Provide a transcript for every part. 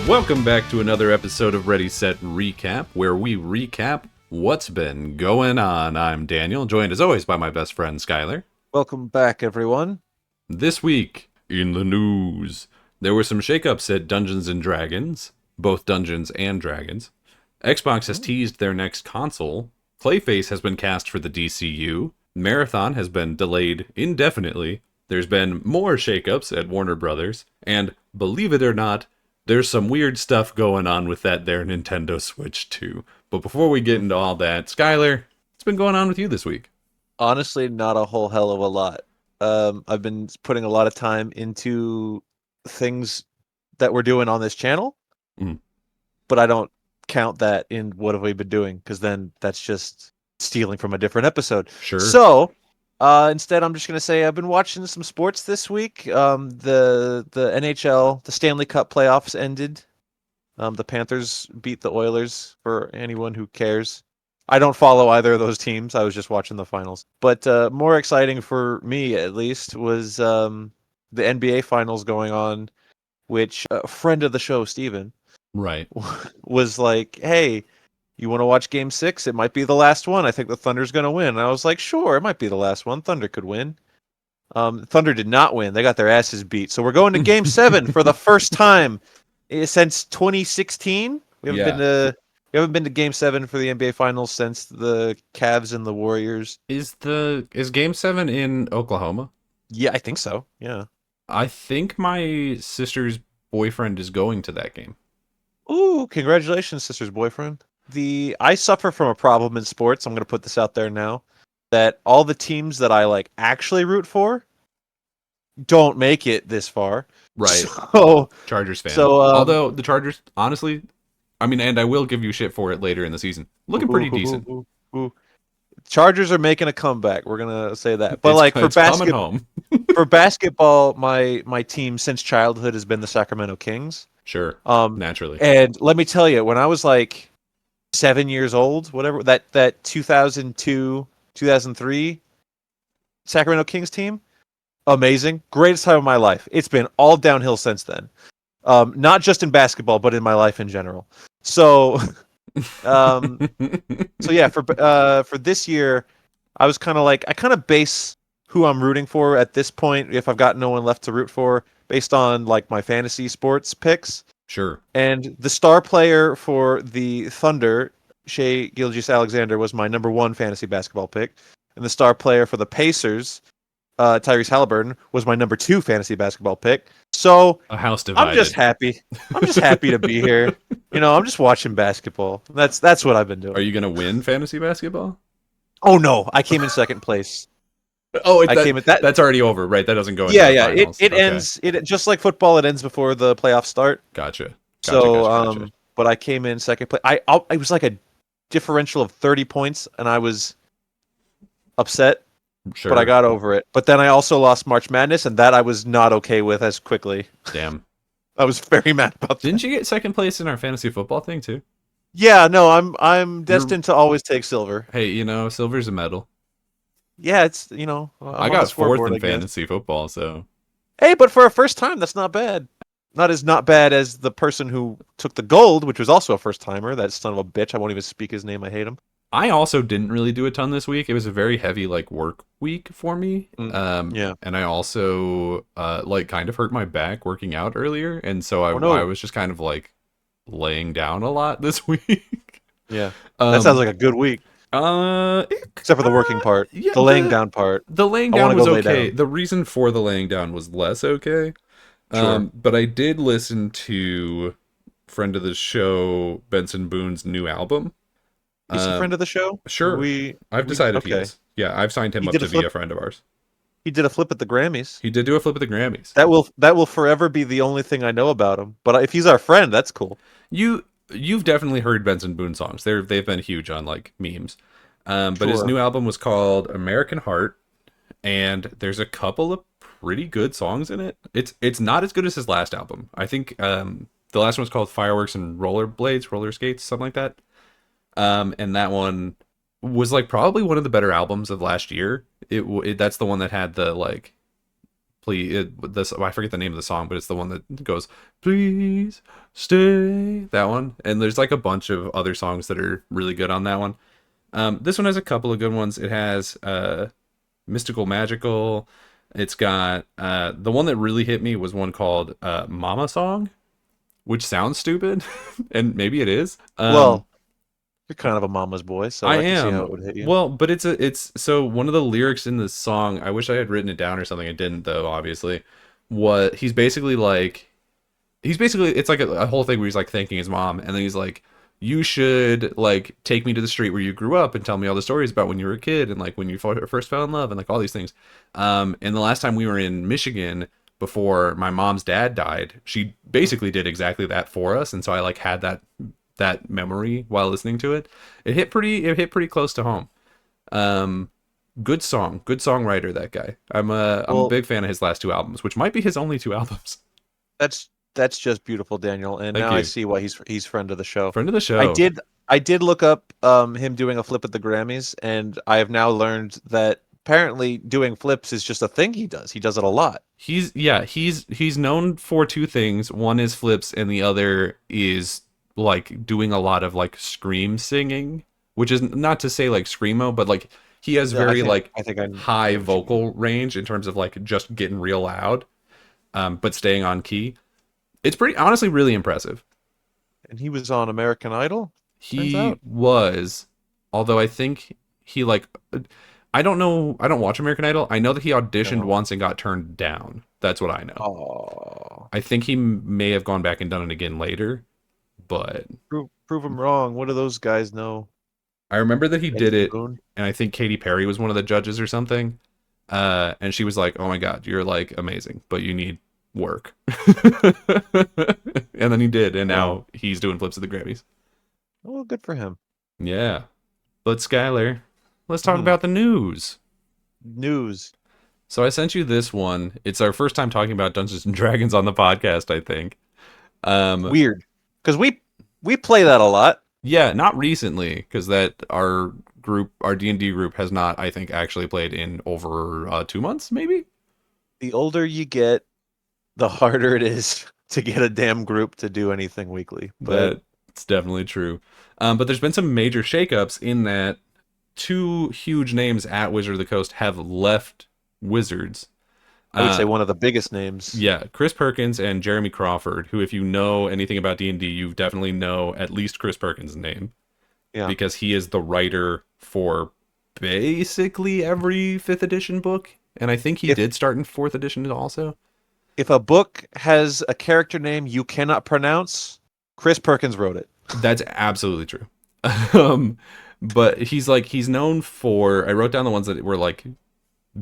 Welcome back to another episode of Ready, Set, Recap, where we recap what's been going on. I'm Daniel, joined as always by my best friend, Skyler. Welcome back, everyone. This week, in the news, there were some shakeups at Dungeons & Dragons, both Dungeons and Dragons. Xbox has teased their next console. Clayface has been cast for the DCU. Marathon has been delayed indefinitely. There's been more shakeups at Warner Brothers. And, believe it or not, there's some weird stuff going on with that there Nintendo Switch too. But before we get into all that, Skyler, what's been going on with you this week? Honestly, not a whole hell of a lot. I've been putting a lot of time into things that we're doing on this channel, but I don't count that in what have we been doing, because then that's just stealing from a different episode. Sure. So, instead, I'm just going to say I've been watching some sports this week. The NHL, the Stanley Cup playoffs ended. The Panthers beat the Oilers, for anyone who cares. I don't follow either of those teams. I was just watching the finals. But more exciting for me, at least, was the NBA finals going on, which a friend of the show, Steven, right, was like, hey, you want to watch Game 6? It might be the last one. I think the Thunder's going to win. And I was like, sure, it might be the last one. Thunder could win. Thunder did not win. They got their asses beat. So we're going to Game 7 for the first time since 2016. We haven't been to Game 7 for the NBA Finals since the Cavs and the Warriors. Is Game 7 in Oklahoma? Yeah, I think so. Yeah. I think my sister's boyfriend is going to that game. Ooh, congratulations, sister's boyfriend. I suffer from a problem in sports. I'm going to put this out there now, that all the teams that I actually root for don't make it this far. Right. So, Chargers fan. So, although the Chargers, honestly, and I will give you shit for it later in the season, looking pretty decent. Chargers are making a comeback. We're gonna say that. But for basketball, my team since childhood has been the Sacramento Kings. Sure. Naturally. And let me tell you, when I was 7 years old, whatever, that 2002, 2003 Sacramento Kings team, amazing, greatest time of my life. It's been all downhill since then. Not just in basketball, but in my life in general. So, so yeah, for this year, I was kind of I kind of base who I'm rooting for at this point, if I've got no one left to root for, based on my fantasy sports picks. Sure. And the star player for the Thunder, Shai Gilgeous-Alexander, was my number 1 fantasy basketball pick, and the star player for the Pacers, Tyrese Halliburton, was my number 2 fantasy basketball pick. So a house divided. I'm just happy. I'm just happy to be here. I'm just watching basketball. That's what I've been doing. Are you gonna win fantasy basketball? Oh no, I came in second place. That's already over, right? That doesn't go. Yeah. It ends. It just like football. It ends before the playoffs start. Gotcha. But I came in second place. It was a differential of 30 points, and I was upset. Sure. But I got over it. But then I also lost March Madness, and that I was not okay with as quickly. Damn. I was very mad about that. Didn't you get second place in our fantasy football thing too? Yeah, no, I'm destined to always take silver. Hey, silver's a medal. Yeah, it's I got 4th in fantasy football, so. Hey, but for a first time, that's not bad. Not bad as the person who took the gold, which was also a first timer. That son of a bitch. I won't even speak his name. I hate him. I also didn't really do a ton this week. It was a very heavy work week for me. Yeah. And I also kind of hurt my back working out earlier, and so I was just kind of laying down a lot this week. Yeah. That sounds like a good week. Except for the working part. Yeah, the laying down part. The laying down was okay. The reason for the laying down was less okay. Sure. But I did listen to friend of the show Benson Boone's new album. Is he a friend of the show? Sure. I've decided he is. Yeah, I've signed him up to be a friend of ours. He did a flip at the Grammys. He did do a flip at the Grammys. That will forever be the only thing I know about him. But if he's our friend, that's cool. You've definitely heard Benson Boone songs. They've been huge on memes. But Sure. his new album was called American Heart, and there's a couple of pretty good songs in it. It's not as good as his last album. I think the last one was called Fireworks and Roller Skates, something like that. And that one was probably one of the better albums of last year. That's the one that had the please. I forget the name of the song, but it's the one that goes, "Please stay." That one, and there's like a bunch of other songs that are really good on that one. This one has a couple of good ones. It has Mystical Magical. It's got the one that really hit me was one called Mama Song, which sounds stupid, and maybe it is. Well, you're kind of a mama's boy, so I I can see how am. it would hit you. Well, but it's so one of the lyrics in the song, I wish I had written it down or something. I didn't though, obviously. What he's basically it's like a whole thing where he's like thanking his mom, and then he's like, you should like take me to the street where you grew up and tell me all the stories about when you were a kid and like when you first fell in love and like all these things. And the last time we were in Michigan before my mom's dad died, she basically did exactly that for us, and so I like had that memory while listening to it. It hit pretty close to home. Um, Good song, good songwriter. That guy. I'm a Well, big fan of his last two albums, which might be his only two albums. that's just beautiful, Daniel. And Thank now I you. see why he's friend of the show. Friend of the I show. did I did look up him doing a flip at the Grammys, and I have now learned that apparently doing flips is just a thing he does. He does it a lot. He's known for two things. One is flips, and the other is like doing a lot of like scream singing, which is not to say like screamo, but like he has Yeah, I very think like I think I high know what you mean. vocal range in terms of like just getting real loud, but staying on key. It's pretty honestly really impressive. And he was on American Idol, turns He out. was, although I think he like, I don't know, I don't watch American Idol. I know that he auditioned No. once and got turned down. That's what I know. Oh, I think he may have gone back and done it again later, but prove him wrong. What do those guys know? I remember that he did Benson it, Boone. and I think Katy Perry was one of the judges or something. And she was like, "Oh my God, you're like amazing, but you need work." And then he did, and Wow. now he's doing flips at the Grammys. Oh, good for him. Yeah, but Skyler, let's talk Hmm. about the news. News. So I sent you this one. It's our first time talking about Dungeons and Dragons on the podcast, I think. Um, Weird. Because we play that a lot. yeah, not recently, because that our D&D group has not, I think, actually played in over 2 months, maybe. The older you get, the harder it is to get a damn group to do anything weekly. But That's definitely true. But there's been some major shakeups in that two huge names at Wizard of the Coast have left Wizards. I would say Uh, one of the biggest names. yeah, Chris Perkins and Jeremy Crawford, who, if you know anything about D&D, you definitely know at least Chris Perkins' name, Yeah. because he is the writer for basically every fifth edition book, and I think he If did start in fourth edition also. if a book has a character name you cannot pronounce, Chris Perkins wrote it. That's absolutely true. um, but he's known for. I wrote down the ones that were like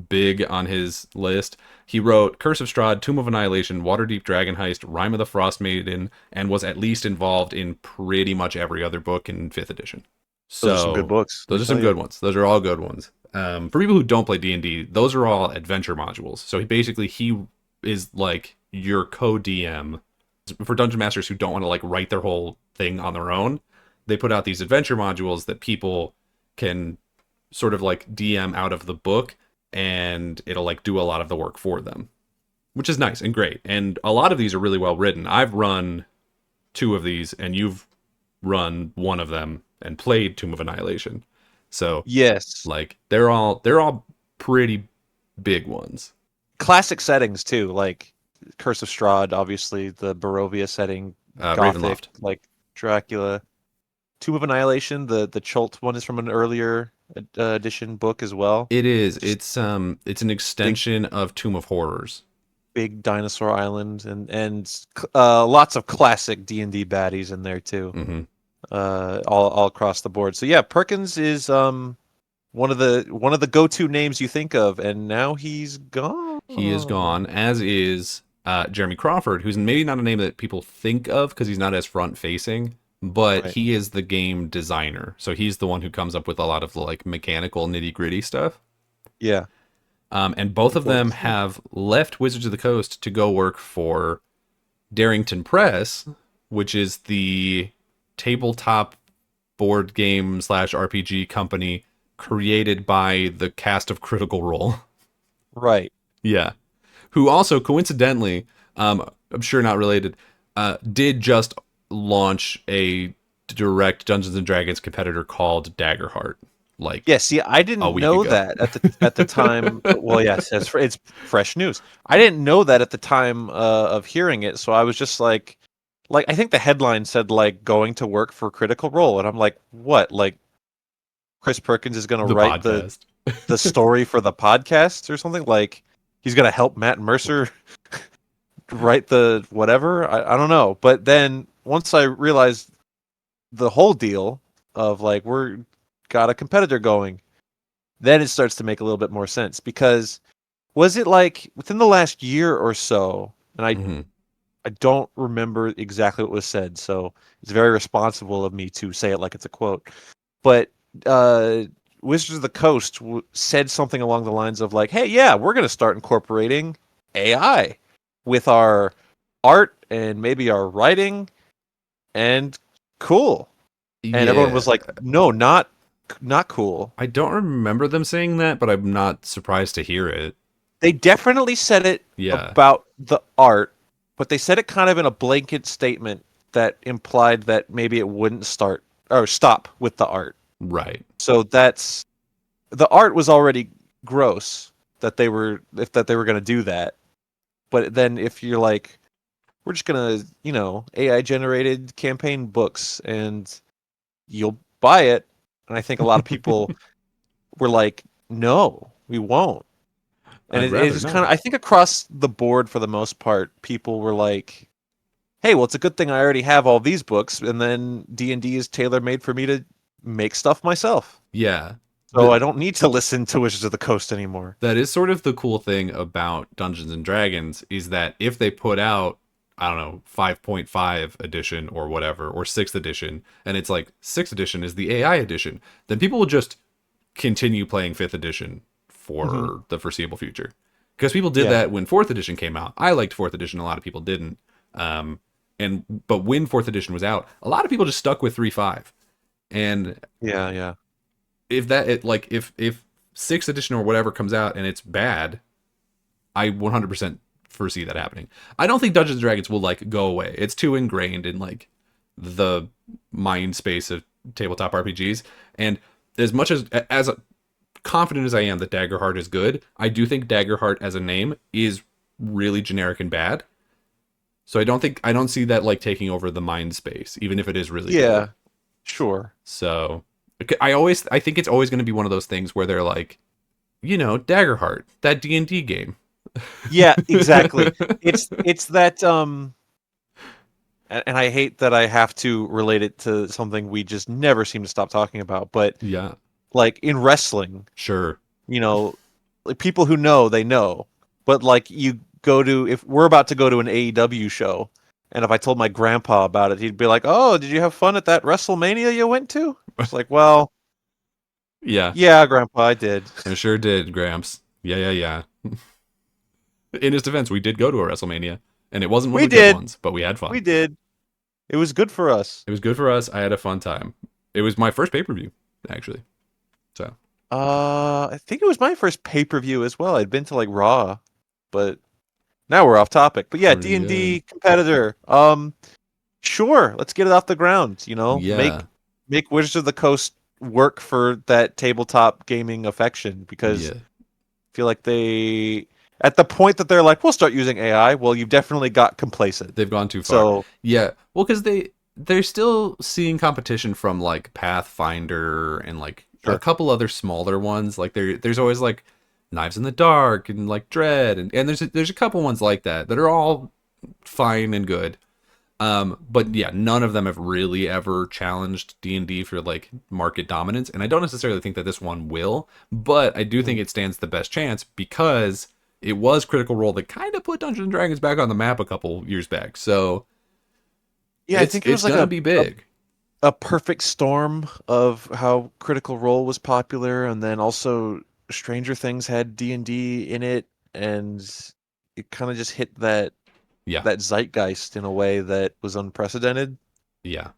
big on his list. He wrote Curse of Strahd, Tomb of Annihilation, Waterdeep Dragon Heist, Rime of the Frost Maiden, and was at least involved in pretty much every other book in fifth edition. Those are some good So books, let those me are some tell you. good ones. Those are all good ones. For people who don't play D&D, those are all adventure modules. So he is like your co-DM for dungeon masters who don't want to like write their whole thing on their own. They put out these adventure modules that people can sort of like DM out of the book, and it'll like do a lot of the work for them, which is nice and great. And a lot of these are really well written. I've run two of these, and you've run one of them and played Tomb of Annihilation. So Yes. like they're all pretty big ones. Classic settings too, like Curse of Strahd, obviously the Barovia setting, Gothic, Ravenloft. like Dracula. Tomb of Annihilation, the Chult one is from an earlier edition book as well. It is. Just It's an big extension of Tomb of Horrors. big dinosaur island and lots of classic D&D baddies in there too. Hmm. All across the board. So yeah, Perkins is one of the go-to names you think of, and now he's gone. He is gone, as is Jeremy Crawford, who's maybe not a name that people think of because he's not as front facing, but Right. he is the game designer. So he's the one who comes up with a lot of the like mechanical nitty gritty stuff. Yeah. And both of them Unfortunate. have left Wizards of the Coast to go work for Darrington Press, which is the tabletop board game slash RPG company created by the cast of Critical Role. Right. Yeah. who also coincidentally, I'm sure not related, did just launch a direct Dungeons and Dragons competitor called Daggerheart, like Yeah, see, I a didn't week know ago. that at the time. Well, yes, it's fresh news. I didn't know that at the time of hearing it, so I was just like I think the headline said like going to work for Critical Role, and I'm like, what? Like Chris Perkins is going to The write podcast. the story for the podcast or something? Like he's going to help Matt Mercer write the whatever? I don't know. But then once I realized the whole deal of like we're got a competitor going, then it starts to make a little bit more sense because was it like within the last year or so, and Hmm. I don't remember exactly what was said, so it's very responsible of me to say it like it's a quote. But uh, Wizards of the Coast said something along the lines of like, "Hey, yeah, we're going to start incorporating AI with our art and maybe our writing, and cool." And everyone Yeah, was like, "No, not cool." I don't remember them saying that, but I'm not surprised to hear it. They definitely said it Yeah, about the art, but they said it kind of in a blanket statement that implied that maybe it wouldn't start or stop with the art. right. So that's the art was already gross that they were going to do that. But then if you're like we're just going to, AI generated campaign books and you'll buy it, and I think a lot of people were like no, we won't. And I'd it rather is kind of not. I think across the board for the most part people were like, hey, well, it's a good thing I already have all these books, and then D&D is tailor made for me to make stuff myself, Yeah. so I The, don't need to listen to Wizards of the Coast anymore. that is sort of the cool thing about Dungeons and Dragons is that if they put out, I don't know, 5.5 edition or whatever, or 6th edition, and it's like 6th edition is the AI edition, then people will just continue playing 5th edition Hmm. for the foreseeable future. Because people did Yeah, that when 4th edition came out. I liked 4th edition, a lot of people didn't. Um, but when 4th edition was out, a lot of people just stuck with 3.5. And yeah, yeah, if that it like if sixth edition or whatever comes out and it's bad, I 100% foresee that happening. I don't think Dungeons and Dragons will like go away. It's too ingrained in like the mind space of tabletop RPGs. And as much as confident as I am that Daggerheart is good, I do think Daggerheart as a name is really generic and bad. So I don't see that like taking over the mind space, even if it is really good. yeah, sure. So I think it's always going to be one of those things where they're like, Daggerheart, that D&D game. Yeah, exactly. It's that and I hate that I have to relate it to something we just never seem to stop talking about, but Yeah, like in wrestling, sure. you know, like people who know, they know. But like you go to if we're about to go to an AEW show, and if I told my grandpa about it, he'd be like, "Oh, did you have fun at that WrestleMania you went to?" It's like, "Well, Yeah, yeah, grandpa, I did." I sure did, Gramps. Yeah. In his defense, we did go to a WrestleMania, and it wasn't one We of the good did. ones, but we had fun. We did. It was good for us. It was good for us. I had a fun time. It was my first pay-per-view, actually. So, I think it was my first pay-per-view as well. I'd been to like Raw, but now we're off topic. But yeah, pretty good. D&D competitor. Sure, let's get it off the ground, Yeah, make Wizards of the Coast work for that tabletop gaming affection because yeah. I feel like they at the point that they're like, we'll start using AI, well, you've definitely got complacent. They've gone too far. So, Yeah, well, because they're still seeing competition from like Pathfinder and like a sure. couple other smaller ones. Like there's always like Knives in the Dark and like Dread and there's a couple ones like that are all fine and good. But yeah, none of them have really ever challenged D&D for like market dominance, and I don't necessarily think that this one will, but I do think Mhm. it stands the best chance because it was Critical Role that kind of put Dungeons and Dragons back on the map a couple years back. So Yeah, I think it it's was like gonna be big. a perfect storm of how Critical Role was popular, and then also Stranger Things had D&D in it, and it kind of just hit Yeah, that zeitgeist in a way that was unprecedented. yeah.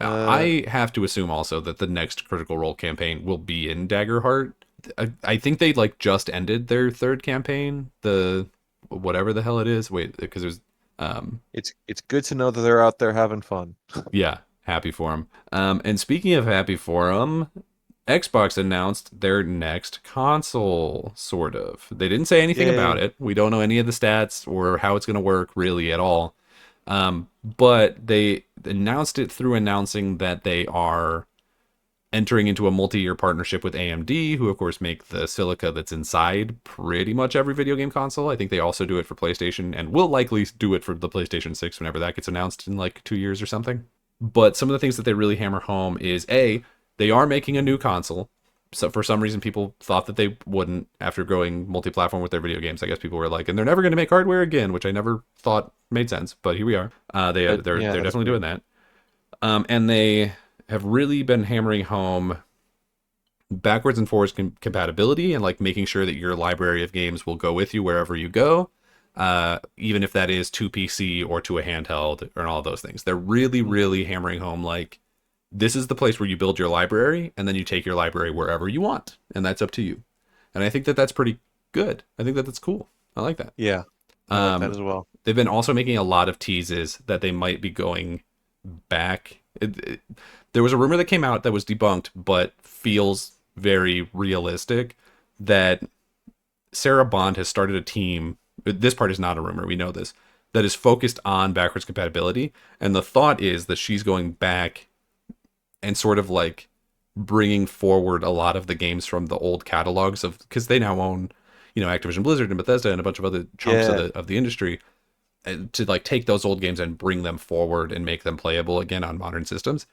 Uh, I have to assume also that the next Critical Role campaign will be in Daggerheart. I think they like just ended their third campaign. The whatever the hell it is. Wait, because there's It's good to know that they're out there having fun. yeah, happy for them. And speaking of happy for them, Xbox announced their next console, sort of. They didn't say anything about Yay. it. We don't know any of the stats or how it's going to work really at all. But they announced it through announcing that they are entering into a multi-year partnership with AMD, who of course make the silica that's inside pretty much every video game console. I think they also do it for PlayStation and will likely do it for the PlayStation 6 whenever that gets announced in like 2 years or something. But some of the things that they really hammer home is A, they are making a new console. So for some reason, people thought that they wouldn't after going multi-platform with their video games. I guess people were like, and they're never going to make hardware again, which I never thought made sense. But here we are. They're Yeah, that's definitely weird. doing that. And they have really been hammering home backwards and forwards compatibility and like making sure that your library of games will go with you wherever you go, even if that is to PC or to a handheld and all those things. They're really, really hammering home like this is the place where you build your library and then you take your library wherever you want, and that's up to you. And I think that that's pretty good. I think that that's cool. I like that. Yeah, I like that Um, as well. they've been also making a lot of teases that they might be going back. There was a rumor that came out that was debunked, but feels very realistic that Sarah Bond has started a team. This part is not a rumor. We know this. That is focused on backwards compatibility. And the thought is that she's going back and sort of like bringing forward a lot of the games from the old catalogs of, because they now own, Activision Blizzard and Bethesda and a bunch of other chunks of Yeah, the industry, to like take those old games and bring them forward and make them playable again on modern systems.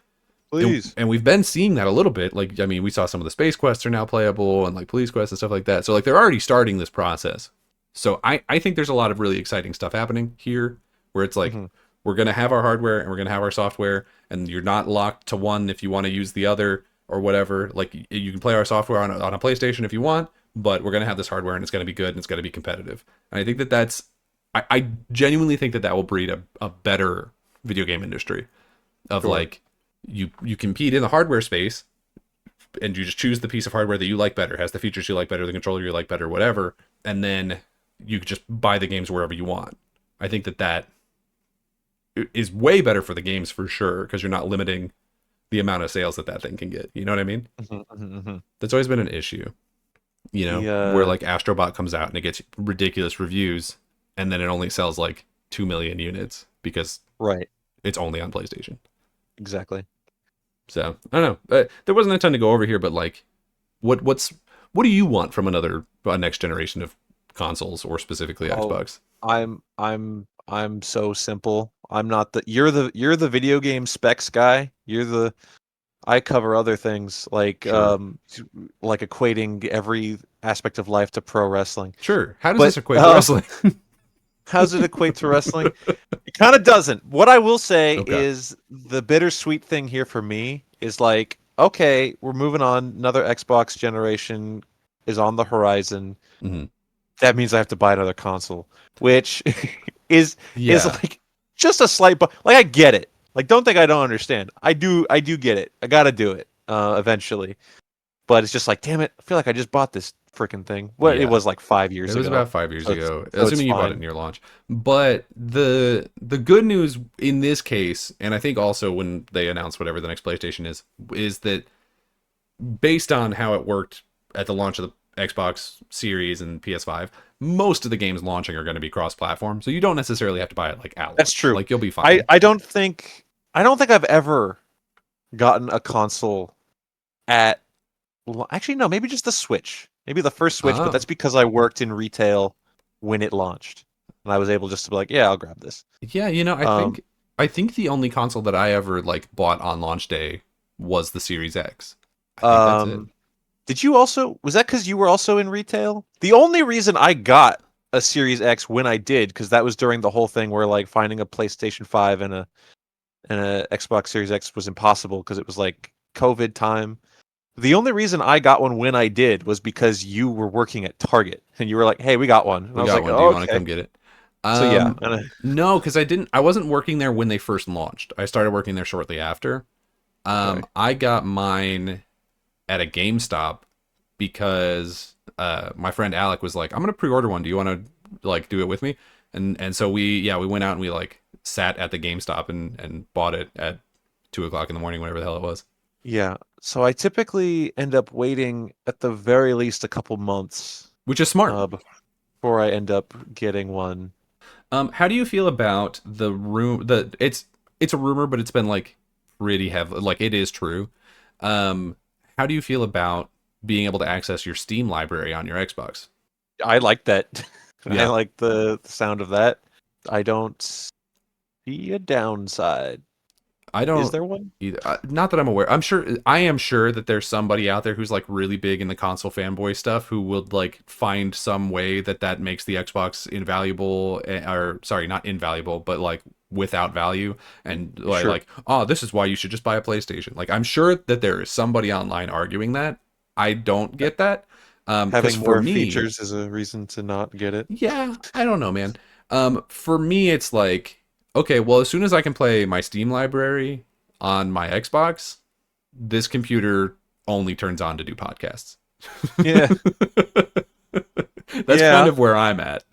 please. And we've been seeing that a little bit. Like, I mean, we saw some of the space quests are now playable and like police quests and stuff like that. So like they're already starting this process. So I think there's a lot of really exciting stuff happening here where it's like Hmm. we're gonna have our hardware and we're gonna have our software, and you're not locked to one if you want to use the other or whatever. Like you can play our software on a PlayStation if you want, but we're gonna have this hardware and it's gonna be good and it's gonna be competitive. And I think that that's I genuinely think that that will breed a better video game industry of Sure. like you compete in the hardware space and you just choose the piece of hardware that you like better, has the features you like better, the controller you like better, whatever, and then you just buy the games wherever you want. I think that that is way better for the games for sure because you're not limiting the amount of sales that that thing can get. You know what I mean? Hmm. Hmm. That's always been an issue. The Where like Astrobot comes out and it gets ridiculous reviews and then it only sells like 2 million units because right, it's only on PlayStation. exactly. So I don't know. There wasn't a ton to go over here, but like, what do you want from another next generation of consoles or specifically Oh, Xbox? I'm so simple. I'm not the you're the video game specs guy. I cover other things Sure, like equating every aspect of life to pro wrestling. sure. How does But this equate to wrestling? how does it equate to wrestling? It kind of doesn't. What I will say Okay. is the bittersweet thing here for me is like, okay, we're moving on. Another Xbox generation is on the horizon. Hmm. That means I have to buy another console, which is is Yeah. like just a slight but like I get it. Like don't think I don't understand. I do get it. I got to do it eventually. But it's just like, damn it, I feel like I just bought this freaking thing. What it Yeah. was like 5 It years was ago. about 5 years So it's ago, so it's assuming you bought it fine. near launch. But the good news in this case, and I think also when they announce whatever the next PlayStation is that based on how it worked at the launch of the Xbox Series and PS5, most of the games launching are going to be cross-platform, so you don't necessarily have to buy it like at That's launch. true. Like you'll be I fine. I don't think I don't think I've ever gotten a console at actually no, maybe just the Switch. Maybe the first Switch, but Oh, that's because I worked in retail when it launched. And I was able just to be like, yeah, I'll grab this. yeah. I Um think the only console that I ever like bought on launch day was the Series X. I think that's it. um did you also was that cuz you were also in retail? The only reason I got a Series X when I did cuz that was during the whole thing where like finding a PlayStation 5 and a Xbox Series X was impossible because it was like COVID time. The only reason I got one when I did was because you were working at Target and you were like, "Hey, we got one," and I We was got like, one. Do "Oh, you want to okay." come get it? So yeah, Um, no, because I wasn't working there when they first launched. I started working there shortly after. okay, I got mine at a GameStop because my friend Alec was like, "I'm gonna pre-order one. Do you want to like do it with me. And so we went out and we like sat at the GameStop and bought it at 2 o'clock in the morning, whatever the hell it was. Yeah. So I typically end up waiting at the very least a couple months Which is smart. before I end up getting one. How do you feel about the room? It's a rumor, but it's been like pretty heavy. Like it is true. How do you feel about being able to access your Steam library on your Xbox? I like that. I Yeah, like the sound of that. I don't see a downside. I Is don't there one? either. Not that I'm aware. I am sure that there's somebody out there who's like really big in the console fanboy stuff who would like find some way that makes the Xbox invaluable, or sorry, not invaluable, but like without value, and Sure. oh, this is why you should just buy a PlayStation. Like I'm sure that there is somebody online arguing that. I don't get that. Because Having for more me, features is a reason to not get it. yeah, I don't know, man. For me, it's like, okay, well, as soon as I can play my Steam library on my Xbox, this computer only turns on to do podcasts. Yeah. That's kind Yeah. of where I'm at.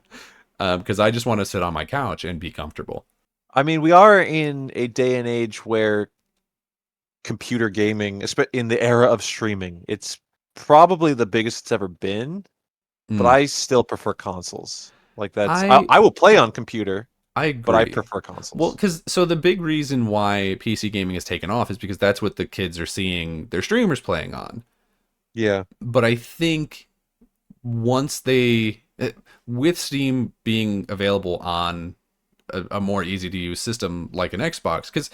Because I just want to sit on my couch and be comfortable. I mean, we are in a day and age where computer gaming, in the era of streaming, it's probably the biggest it's ever been, but Mm, I still prefer consoles. Like that's I I will play on computer, I but I agree. prefer Well, consoles. because so the big reason why PC gaming has taken off is because that's what the kids are seeing their streamers playing on. Yeah. But I think once with Steam being available on a more easy to use system like an Xbox, because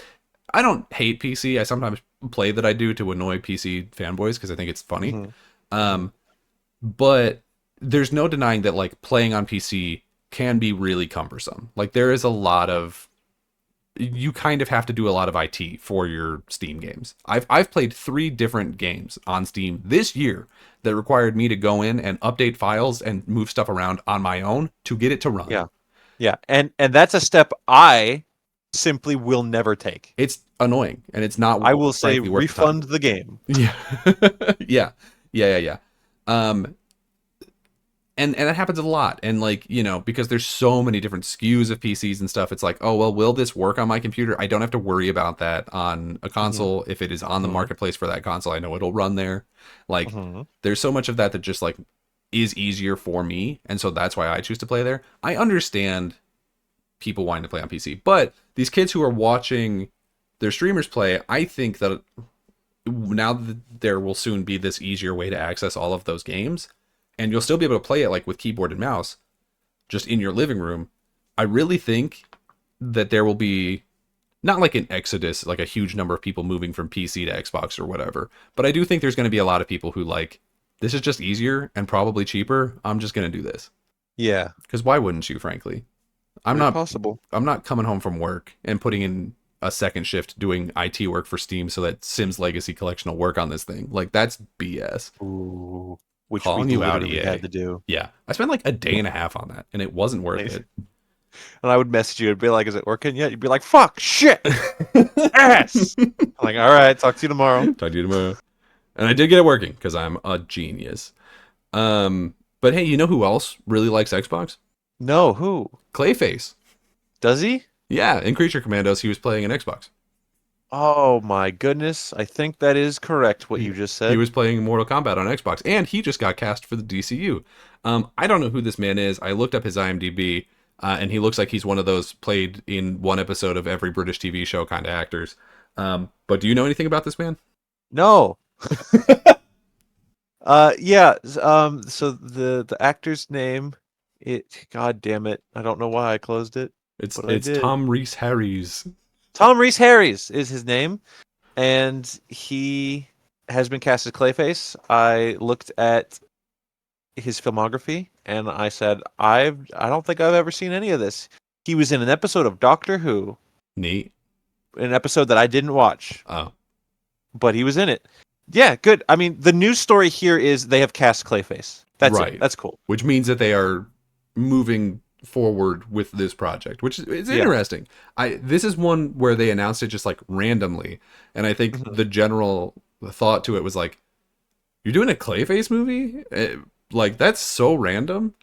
I don't hate PC. I sometimes play that I do to annoy PC fanboys because I think it's funny. Hmm. Hmm. Um, but there's no denying that like playing on PC can be really cumbersome. Like there is a lot of you kind of have to do a lot of IT for your Steam games. I've played 3 different games on Steam this year that required me to go in and update files and move stuff around on my own to get it to run. Yeah. Yeah. And that's a step I simply will never take. It's annoying and it's not I will say frankly worth the time. refund the game. Yeah. Yeah. Yeah. Um and that happens a lot. And like, because there's so many different SKUs of PCs and stuff, it's like, oh well, will this work on my computer? I don't have to worry about that on a Hmm. console. If it is on the Hmm. marketplace for that console, I know it'll run there. Like Hmm. there's so much of that just like is easier for me, and so that's why I choose to play there. I understand people wanting to play on PC, but these kids who are watching their streamers play, I think that now that there will soon be this easier way to access all of those games, and you'll still be able to play it like with keyboard and mouse just in your living room. I really think that there will be not like an exodus, like a huge number of people moving from PC to Xbox or whatever, but I do think there's going to be a lot of people who like this is just easier and probably cheaper. I'm just going to do this. Yeah. Because why wouldn't you, frankly? I'm Very not possible. I'm not coming home from work and putting in a second shift doing IT work for Steam so that Sims Legacy Collection will work on this thing. Like that's BS. Ooh. Which we Calling you out, literally had EA. to do. Yeah, I spent like a day and a half on that, and it wasn't worth it. And I would message you and be like, "Is it working yet?" You'd be like, "Fuck, shit, ass." I'm like, "All right, talk to you tomorrow." Talk to you tomorrow. And I did get it working because I'm a genius. But hey, you know who else really likes Xbox? No, who Clayface. does he? Yeah, in Creature Commandos, he was playing an Xbox. Oh my goodness, I think that is correct what you just He said. was playing Mortal Kombat on Xbox, and he just got cast for the DCU. I don't know who this man is. I looked up his IMDb, and he looks like he's one of those played in one episode of every British TV show kind of actors. But do you know anything about this man? No. Yeah. So the actor's name, God damn it, I don't know why I closed it, It's but I it's did. Tom Reese Harries. Tom Reese Harris is his name, and he has been cast as Clayface. I looked at his filmography and I said, I don't think I've ever seen any of this. He was in an episode of Doctor Who, Neat. an episode that I didn't watch, Oh, but he was in it. Yeah, good. I mean, the news story here is they have cast Clayface. That's it. right. That's cool. Which means that they are moving forward with this project, which is Yeah. interesting. This is one where they announced it just like randomly, and I think Mhm. the general thought to it was like, "You're doing a Clayface movie? Like that's so random."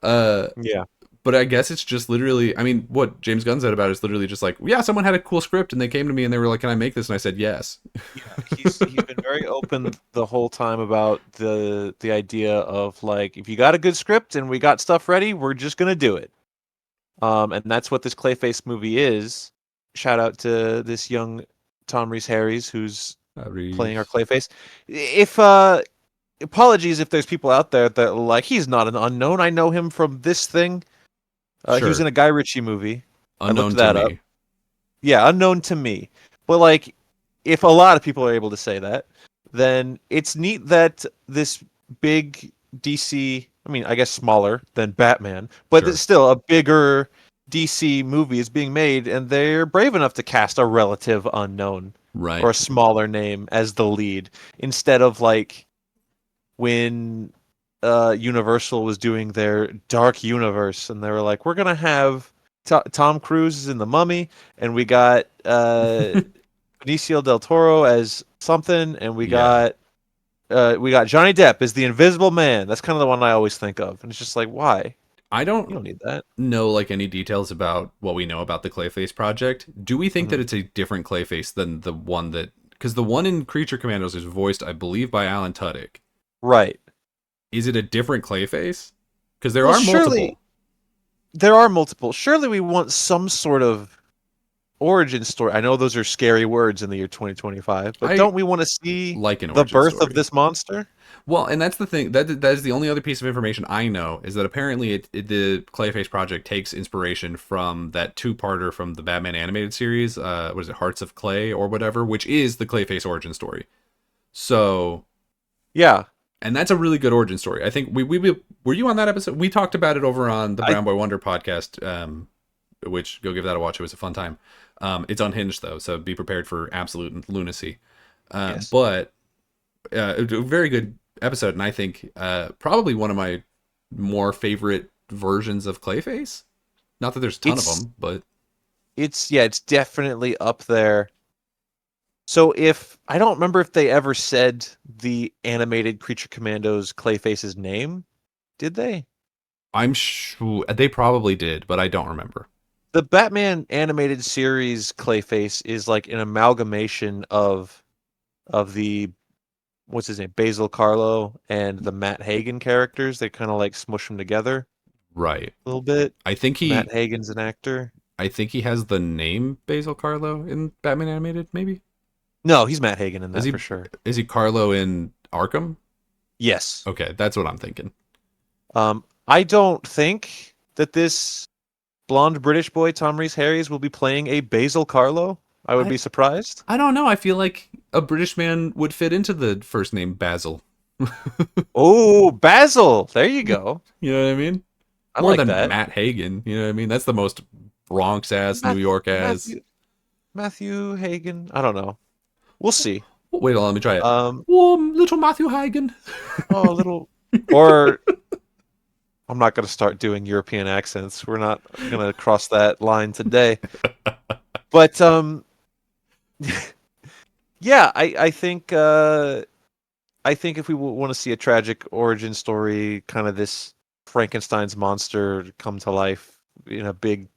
Uh, Yeah. But I guess it's just literally. I mean, what James Gunn said about it is literally just like, yeah, someone had a cool script and they came to me and they were like, "Can I make this?" And I said yes. Yeah, he's been very open the whole time about the idea of like if you got a good script and we got stuff ready, we're just gonna do it. And that's what this Clayface movie is. Shout out to this young Tom Rhys Harris who's playing our Reese. Clayface. If apologies if there's people out there that are like he's not an unknown. I know him from this thing. He was in Sure. a Guy Ritchie movie. I looked Unknown to that up. me. Yeah, unknown to me. But like, if a lot of people are able to say that, then it's neat that this big DC, I mean, I guess smaller than Batman, but it's Sure. still a bigger DC movie is being made, and they're brave enough to cast a relative unknown or Right. a smaller name as the lead instead of like when Universal was doing their Dark Universe, and they were like, "We're gonna have Tom Cruise is in The Mummy, and we got Benicio del Toro as something, and Yeah. we got Johnny Depp as the Invisible Man." That's kind of the one I always think of, and it's just like, why? I You don't don't need that. know like any details about what we know about the Clayface project. Do we think that Mhm. it's a different Clayface than the one that because the one in Creature Commandos is voiced, I believe, by Alan Tudyk. Right. Is it a different Clayface? Because there Well, are surely multiple. there are multiple. Surely we want some sort of origin story. I know those are scary words in the year 2025, but I don't we want to see like an the origin birth of story. this monster? Well, and that's the thing. That is the only other piece of information I know is that apparently the Clayface project takes inspiration from that two-parter from the Batman animated series. What is it, Hearts of Clay or whatever, which is the Clayface origin story. So, Yeah. and that's a really good origin story. I think we were you on that episode? We talked about it over on the I Brown Boy Wonder podcast. Which go give that a watch. It was a fun time. It's unhinged though, so be prepared for absolute lunacy. yes. But a very good episode, and I think probably one of my more favorite versions of Clayface. Not that there's a ton of It's them, but it's definitely up there. So if I don't remember if they ever said the animated Creature Commandos Clayface's name, did they? I'm sure they probably did, but I don't remember. The Batman animated series Clayface is like an amalgamation of the what's his name, Basil Carlo and the Matt Hagen characters. They kind of like smush them together Right. a little bit. I think Matt he Hagen's an actor. I think he has the name Basil Carlo in Batman animated. Maybe No, he's Matt Hagen in is that for he sure. is he Carlo in Arkham? Yes. Okay, that's what I'm thinking. I don't think that this blonde British boy Tom Rhys Harris will be playing a Basil Carlo. I would I be surprised. I don't know. I feel like a British man would fit into the first name Basil. Oh, Basil. There you go. You know what I mean? I More like than that. Matt Hagen. You know what I mean? That's the most Bronx ass, New York ass. Matthew Hagen. I don't know. We'll see. Wait, let me try it. Um, Oh, little Matthew Hagen. oh, a little, or I'm not going to start doing European accents. We're not going to cross that line today. But yeah, I think if we want to see a tragic origin story, kind of this Frankenstein's monster come to life in a big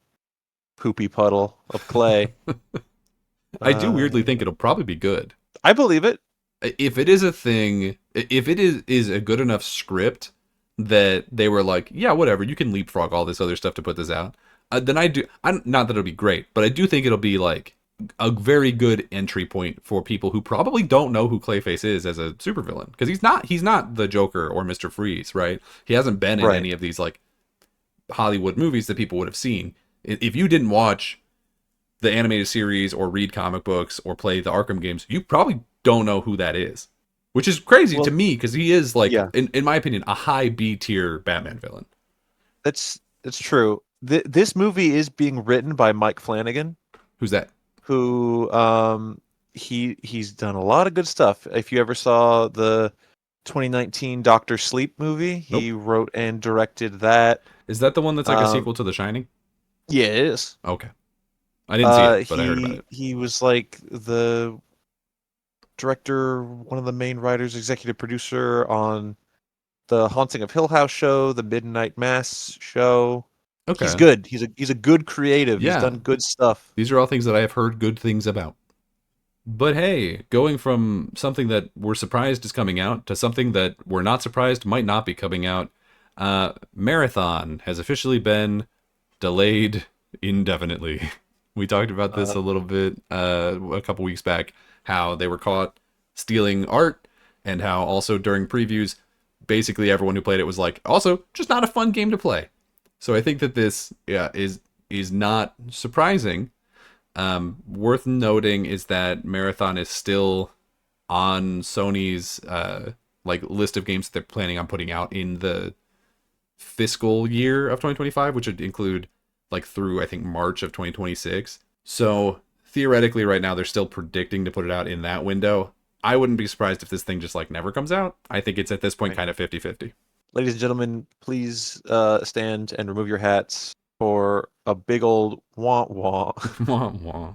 poopy puddle of clay. I do weirdly You think know, it'll probably be good. I believe it. If it is a thing, if it is a good enough script that they were like, yeah, whatever, you can leapfrog all this other stuff to put this out, then I do. I'm not that it'll be great, but I do think it'll be like a very good entry point for people who probably don't know who Clayface is as a supervillain because he's not the Joker or Mister Freeze, right? He hasn't been in Right. any of these like Hollywood movies that people would have seen. If you didn't watch the animated series or read comic books or play the Arkham games, you probably don't know who that is. Which is crazy to Well, me because he is like, yeah, in my opinion, a high B tier Batman villain. that's true. This movie is being written by Mike Flanagan, Who's that? who he's done a lot of good stuff. If you ever saw the 2019 Doctor Sleep movie, Nope. he wrote and directed that. Is that the one that's like a Um, sequel to The Shining? yeah, it is. Okay. I didn't see it, but I heard about He it. he was like the director, one of the main writers, executive producer on the Haunting of Hill House show, the Midnight Mass show. He's Okay. good. He's a good creative. He's Yeah. done good stuff. These are all things that I have heard good things about. But hey, going from something that we're surprised is coming out to something that we're not surprised might not be coming out, Marathon has officially been delayed indefinitely. We talked about this Uh, a little bit a couple weeks back, how they were caught stealing art, and how also during previews, basically everyone who played it was like, also just not a fun game to play. So I think that this is not surprising. Worth noting is that Marathon is still on Sony's like list of games that they're planning on putting out in the fiscal year of 2025, which would include like through I think March of 2026. So theoretically, right now they're still predicting to put it out in that window. I wouldn't be surprised if this thing just like never comes out. I think it's at this point right. kind of 50-50. Ladies and gentlemen, please stand and remove your hats for a big old wah wah. Wah, wah.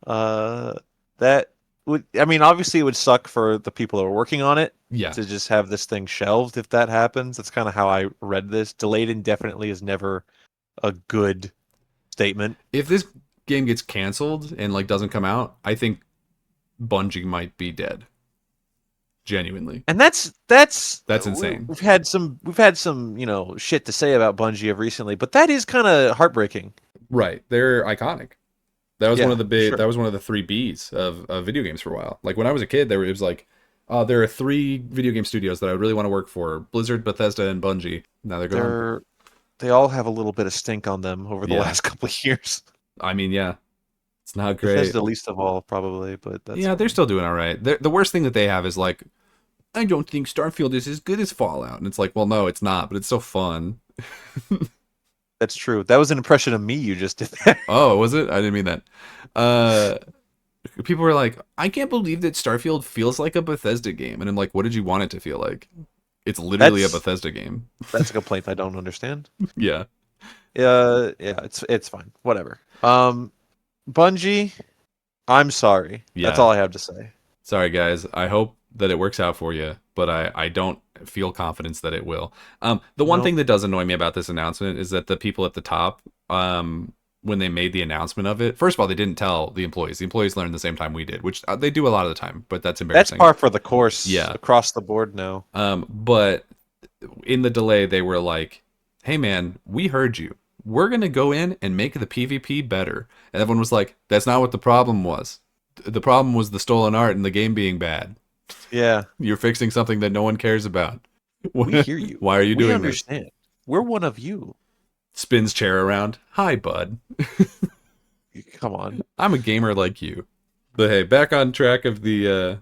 Uh, that would, I mean, obviously it would suck for the people who are working on it Yeah. to just have this thing shelved if that happens. That's kind of how I read this. Delayed indefinitely is never a good statement. If this game gets canceled and like doesn't come out, I think Bungie might be dead. Genuinely. And that's That's insane. we've had some, shit to say about Bungie of recently, but that is kind of heartbreaking. Right. They're iconic. That was one Yeah, of the big. sure. That was one of the three Bs of video games for a while. Like when I was a kid, it was like, there are three video game studios that I really want to work for: Blizzard, Bethesda, and Bungie. Now they're gone. They all have a little bit of stink on them over the Yeah, last couple of years. I mean, yeah, it's not great. Bethesda least of all, probably, but that's Yeah, they're fine. still doing all right. The worst thing that they have is like, I don't think Starfield is as good as Fallout, and it's like, well, no, it's not, but it's so fun. That's true. That was an impression of me you just did there. Oh, was it? I didn't mean that. Uh, People were like, I can't believe that Starfield feels like a Bethesda game, and I'm like, what did you want it to feel like? It's literally a That's Bethesda game. that's a complaint I don't understand. Yeah. Yeah, it's fine. Whatever. Bungie, I'm sorry. That's Yeah. all I have to say. Sorry, guys. I hope that it works out for you, but I don't feel confidence that it will. The one No, thing that does annoy me about this announcement is that the people at the top, when they made the announcement of it, first of all, they didn't tell the employees. The employees learned the same time we did, which they do a lot of the time, but that's that's embarrassing. par for the course Yeah. across the board now. But in the delay, they were like, hey, man, we heard you. We're going to go in and make the PvP better. And everyone was like, that's not what the problem was. The problem was the stolen art and the game being bad. Yeah, You're fixing something that no one cares about. we hear you. Why are you We doing this? understand. We're one of you. Spins chair around. Hi, bud. Come on. I'm a gamer like you. But hey, back on track of the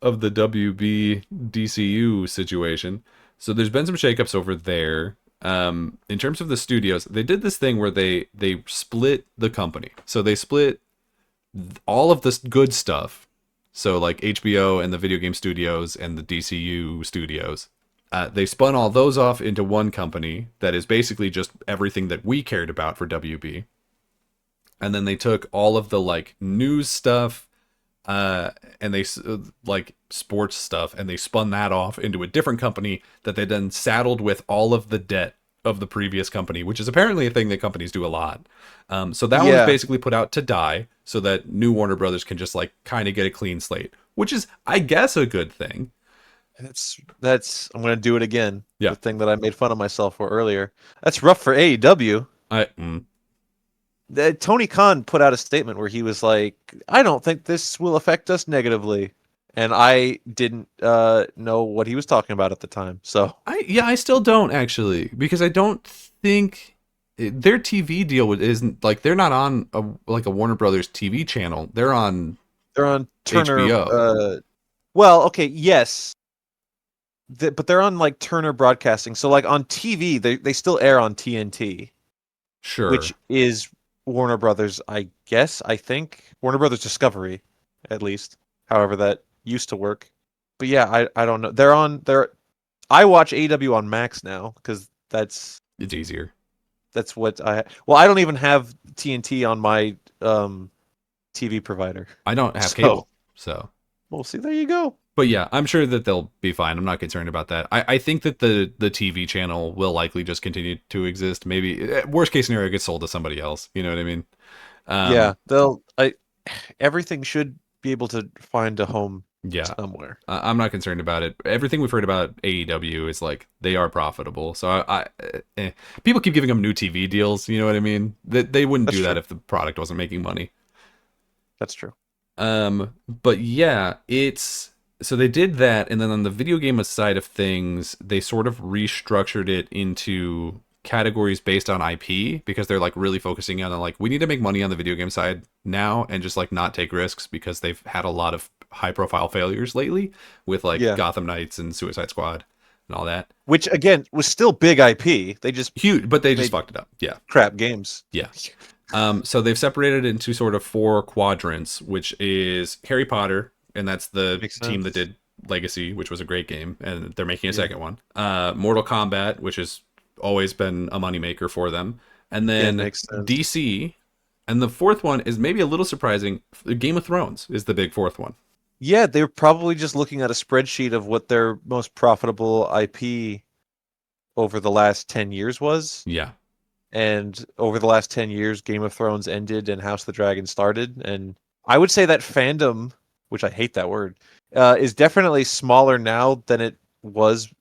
WB DCU situation. So there's been some shakeups over there. In terms of the studios, they did this thing where they split the company. So they split all of this good stuff. So like HBO and the video game studios and the DCU studios. They spun all those off into one company that is basically just everything that we cared about for WB. And then they took all of the like news stuff, and they like sports stuff, and they spun that off into a different company that they then saddled with all of the debt of the previous company, which is apparently a thing that companies do a lot. So that one was Yeah, basically put out to die, so that new Warner Brothers can just like kind of get a clean slate, which is, I guess, a good thing. that's. I'm gonna do it again. Yeah, The thing that I made fun of myself for earlier. That's rough for AEW. I Tony Khan put out a statement where he was like, "I don't think this will affect us negatively," and I didn't know what he was talking about at the time. So I still don't actually, because I don't think their TV deal isn't like, they're not on a Warner Brothers TV channel. They're on they're on Turner. HBO. Well, okay, yes, but they're on like Turner Broadcasting. So like on TV, they still air on TNT, which Sure. is Warner Brothers, I guess. I think Warner Brothers Discovery, at least. However that used to work. But yeah, I don't know. They're I watch AEW on Max now because It's easier. that's what well, I don't even have TNT on my TV provider. I don't have So, cable, so well, see, there you go. But yeah, I'm sure that they'll be fine. I'm not concerned about that. I think that the TV channel will likely just continue to exist. Maybe worst case scenario, it gets sold to somebody else. You know what I mean? Yeah, Um, they'll. Everything should be able to find a home yeah, somewhere. I'm not concerned about it. Everything we've heard about AEW is like they are profitable. So people keep giving them new TV deals. You know what I mean? That they wouldn't That's do that true. if the product wasn't making money. That's true. But yeah, it's so they did that, and then on the video game side of things, they sort of restructured it into categories based on IP because they're like really focusing on like we need to make money on the video game side now and just like not take risks because they've had a lot of high profile failures lately with like Yeah. Gotham Knights and Suicide Squad and all that. Which again was still big IP. They just Huge, but they just made fucked it up. Yeah. crap games. Yeah. So they've separated it into sort of four quadrants, which is Harry Potter, and that's the Makes team that sense. did Legacy, which was a great game, and they're making a Yeah. second one. Mortal Kombat, which has always been a moneymaker for them, and Yeah, then makes sense. DC, and the fourth one is maybe a little surprising. Game of Thrones is the big fourth one. Yeah, they're probably just looking at a spreadsheet of what their most profitable IP over the last 10 years was. Yeah, And over the last 10 years, Game of Thrones ended and House of the Dragon started. And I would say that fandom, which I hate that word, is definitely smaller now than it was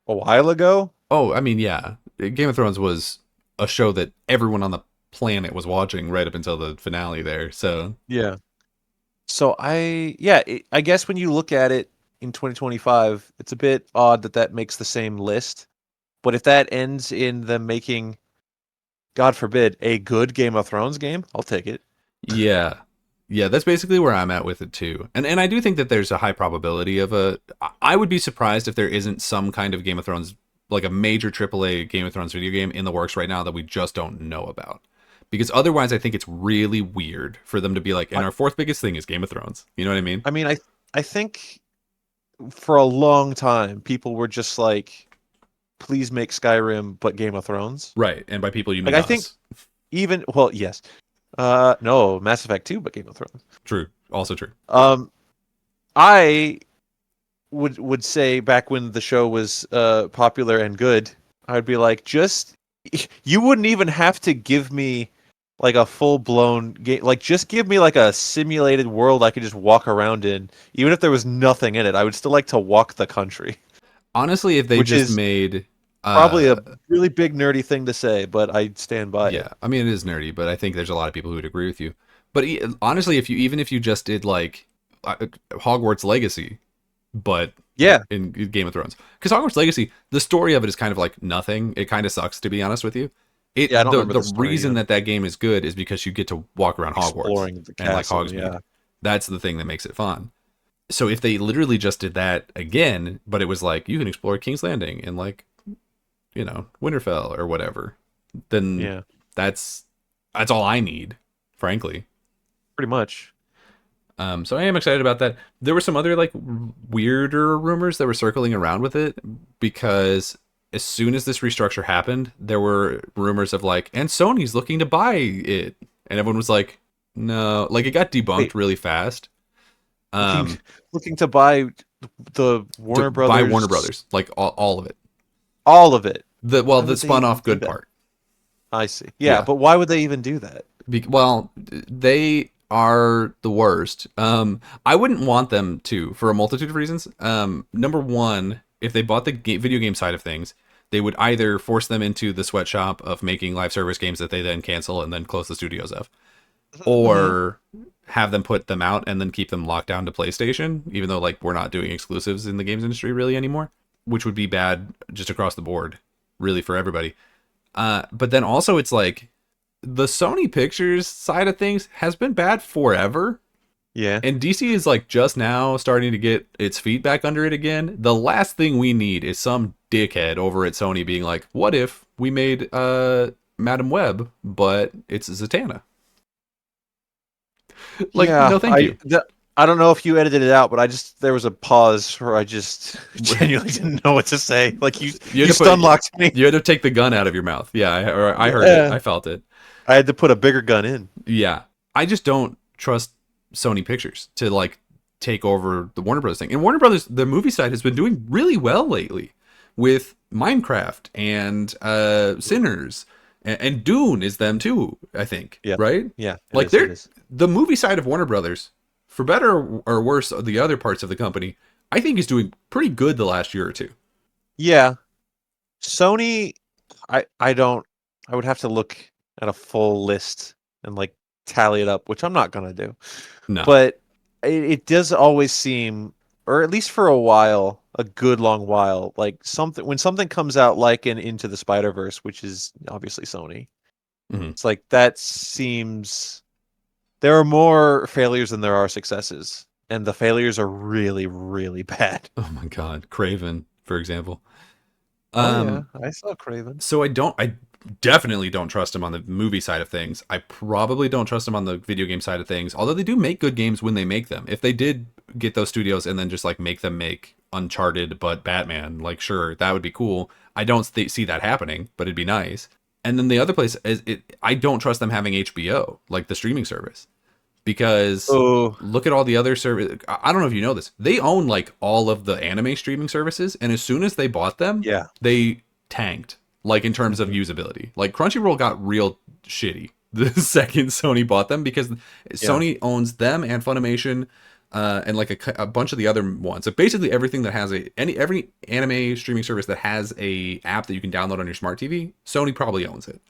a while ago. Oh, I mean, yeah. Game of Thrones was a show that everyone on the planet was watching right up until the finale there. So, Yeah. So I guess when you look at it in 2025, it's a bit odd that that makes the same list. But if that ends in them making, God forbid, a good Game of Thrones game, I'll take it. yeah. Yeah, that's basically where I'm at with it too. And I do think that there's a high probability of I would be surprised if there isn't some kind of Game of Thrones like a major AAA Game of Thrones video game in the works right now that we just don't know about. Because otherwise I think it's really weird for them to be like, and I, our fourth biggest thing is Game of Thrones. You know what I mean? I mean, I think for a long time people were just like, please make Skyrim but Game of Thrones. Right. And by people you Like mean I think us. even well, yes. No, Mass Effect 2 but Game of Thrones. True. Also true. Um I would say back when the show was popular and good, I'd be like, just you wouldn't even have to give me like a full blown game. Like, just give me like a simulated world I could just walk around in, even if there was nothing in it. I would still like to walk the country, Honestly, if they which just is made probably a really big nerdy thing to say, but I stand by yeah, it. I mean it is nerdy, but I think there's a lot of people who would agree with you. But honestly, if you even if you just did like Hogwarts Legacy, but Yeah, in Game of Thrones, because Hogwarts Legacy, the story of it is kind of like nothing. It kind of sucks to be honest with you. It yeah, I don't remember the the story reason yet. that that game is good is because you get to walk around Hogwarts Exploring the and like castle, Hogsmeade. yeah. That's the thing that makes it fun. So if they literally just did that again, but it was like you can explore King's Landing and like Winterfell or whatever, then Yeah, that's that's all I need, frankly. pretty much. So I am excited about that. There were some other like weirder rumors that were circling around with it because as soon as this restructure happened, there were rumors of like, and Sony's looking to buy it, and everyone was like, no, like it got debunked Wait, really fast. looking Um, looking to buy the to Warner buy Warner Brothers, Brothers, like all of it. all of it. Why The would they spun even off do good that? part. I see. Yeah, Yeah. but why would they even do that? Well, they are the worst. I wouldn't want them to for a multitude of reasons. Number one, if they bought the video game side of things, they would either force them into the sweatshop of making live service games that they then cancel and then close the studios of, Mhm. or have them put them out and then keep them locked down to PlayStation, even though like we're not doing exclusives in the games industry really anymore, which would be bad just across the board, really for everybody. But then also it's like the Sony Pictures side of things has been bad forever. Yeah. And DC is like just now starting to get its feet back under it again. The last thing we need is some dickhead over at Sony being like, "What if we made Madam Web, but it's Zatanna?" Like, Yeah, no, thank you. I don't know if you edited it out, but there was a pause where I just genuinely didn't know what to say. Like You you had to put stun locked me. you had to take the gun out of your mouth. Yeah, I heard it. Yeah. I felt it. I had to put a bigger gun in. Yeah, I just don't trust Sony Pictures to like take over the Warner Brothers thing. And Warner Brothers, the movie side, has been doing really well lately with Minecraft and Sinners, and Dune is them too, I think. Yeah. Right? Yeah. Like It is. the movie side of Warner Brothers, for better or worse, the other parts of the company, I think is doing pretty good the last year or two. Yeah. Sony, I don't. I would have to look at a full list and like tally it up, which I'm not gonna do. No. But it does always seem, or at least for a while, a good long while, like something when something comes out like an Into the Spider-Verse, which is obviously Sony. Mhm. It's like that seems there are more failures than there are successes, and the failures are really, really bad. Oh my God, Craven, for example. Oh yeah, I saw Craven. So I definitely don't trust him on the movie side of things. I probably don't trust him on the video game side of things. Although they do make good games when they make them. If they did get those studios and then just like make them make Uncharted but Batman, like sure, that would be cool. I don't see that happening, but it'd be nice. And then the other place is I don't trust them having HBO, like the streaming service. Because Oh look at all the other service. I don't know if you know this. They own like all of the anime streaming services, and as soon as they bought them, yeah, they tanked. Like in terms of usability, like Crunchyroll got real shitty the second Sony bought them because Sony owns them and Funimation, and like a bunch of the other ones. So basically everything that has every anime streaming service that has a app that you can download on your smart TV, Sony probably owns it.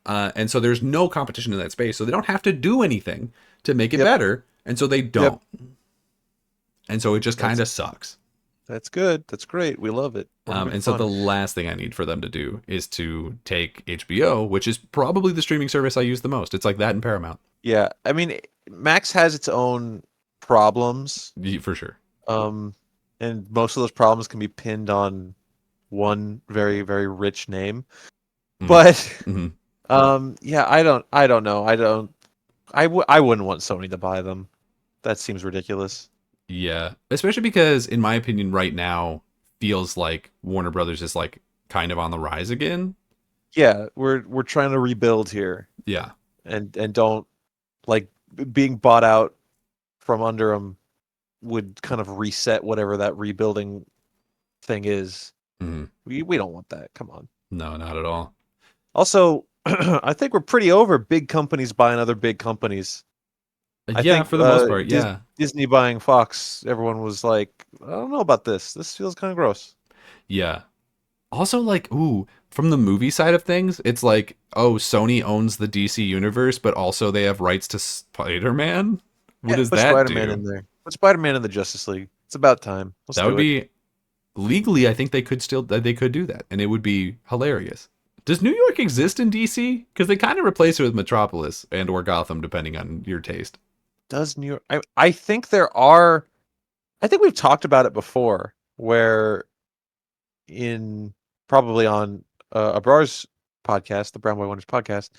And so there's no competition in that space, so they don't have to do anything to make it better, and so they don't. And so it just kind of sucks. That's good. That's great. We love it. And so the last thing I need for them to do is to take HBO, which is probably the streaming service I use the most. It's like that and Paramount. Yeah, I mean, Max has its own problems, For sure. and most of those problems can be pinned on one very, very rich name. Mhm. But Mm-hmm. yeah, I don't know. I wouldn't want Sony to buy them. That seems ridiculous. Yeah, especially because, in my opinion, right now feels like Warner Brothers is like kind of on the rise again. Yeah, we're trying to rebuild here, Yeah. and don't like being bought out from under them would kind of reset whatever that rebuilding thing is. Mm-hmm. We don't want that. Come on. No, not at all. Also, I think we're pretty over big companies buying other big companies. I Yeah, think for the most part, yeah. Disney buying Fox, everyone was like, I don't know about this. This feels kind of gross. Yeah. Also, like, ooh, from the movie side of things, it's like, oh, Sony owns the DC universe, but also they have rights to Spider-Man? What does Put that Spider-Man in do? there. Put Spider-Man in the Justice League. It's about time. Let's That would do it. be legally, I think they could do that, and it would be hilarious. Does New York exist in DC? Because they kind of replace it with Metropolis and or Gotham, depending on your taste. Does New York? I think there are. I think we've talked about it before, where in probably on Abrar's podcast, the Brown Boy Wonders podcast,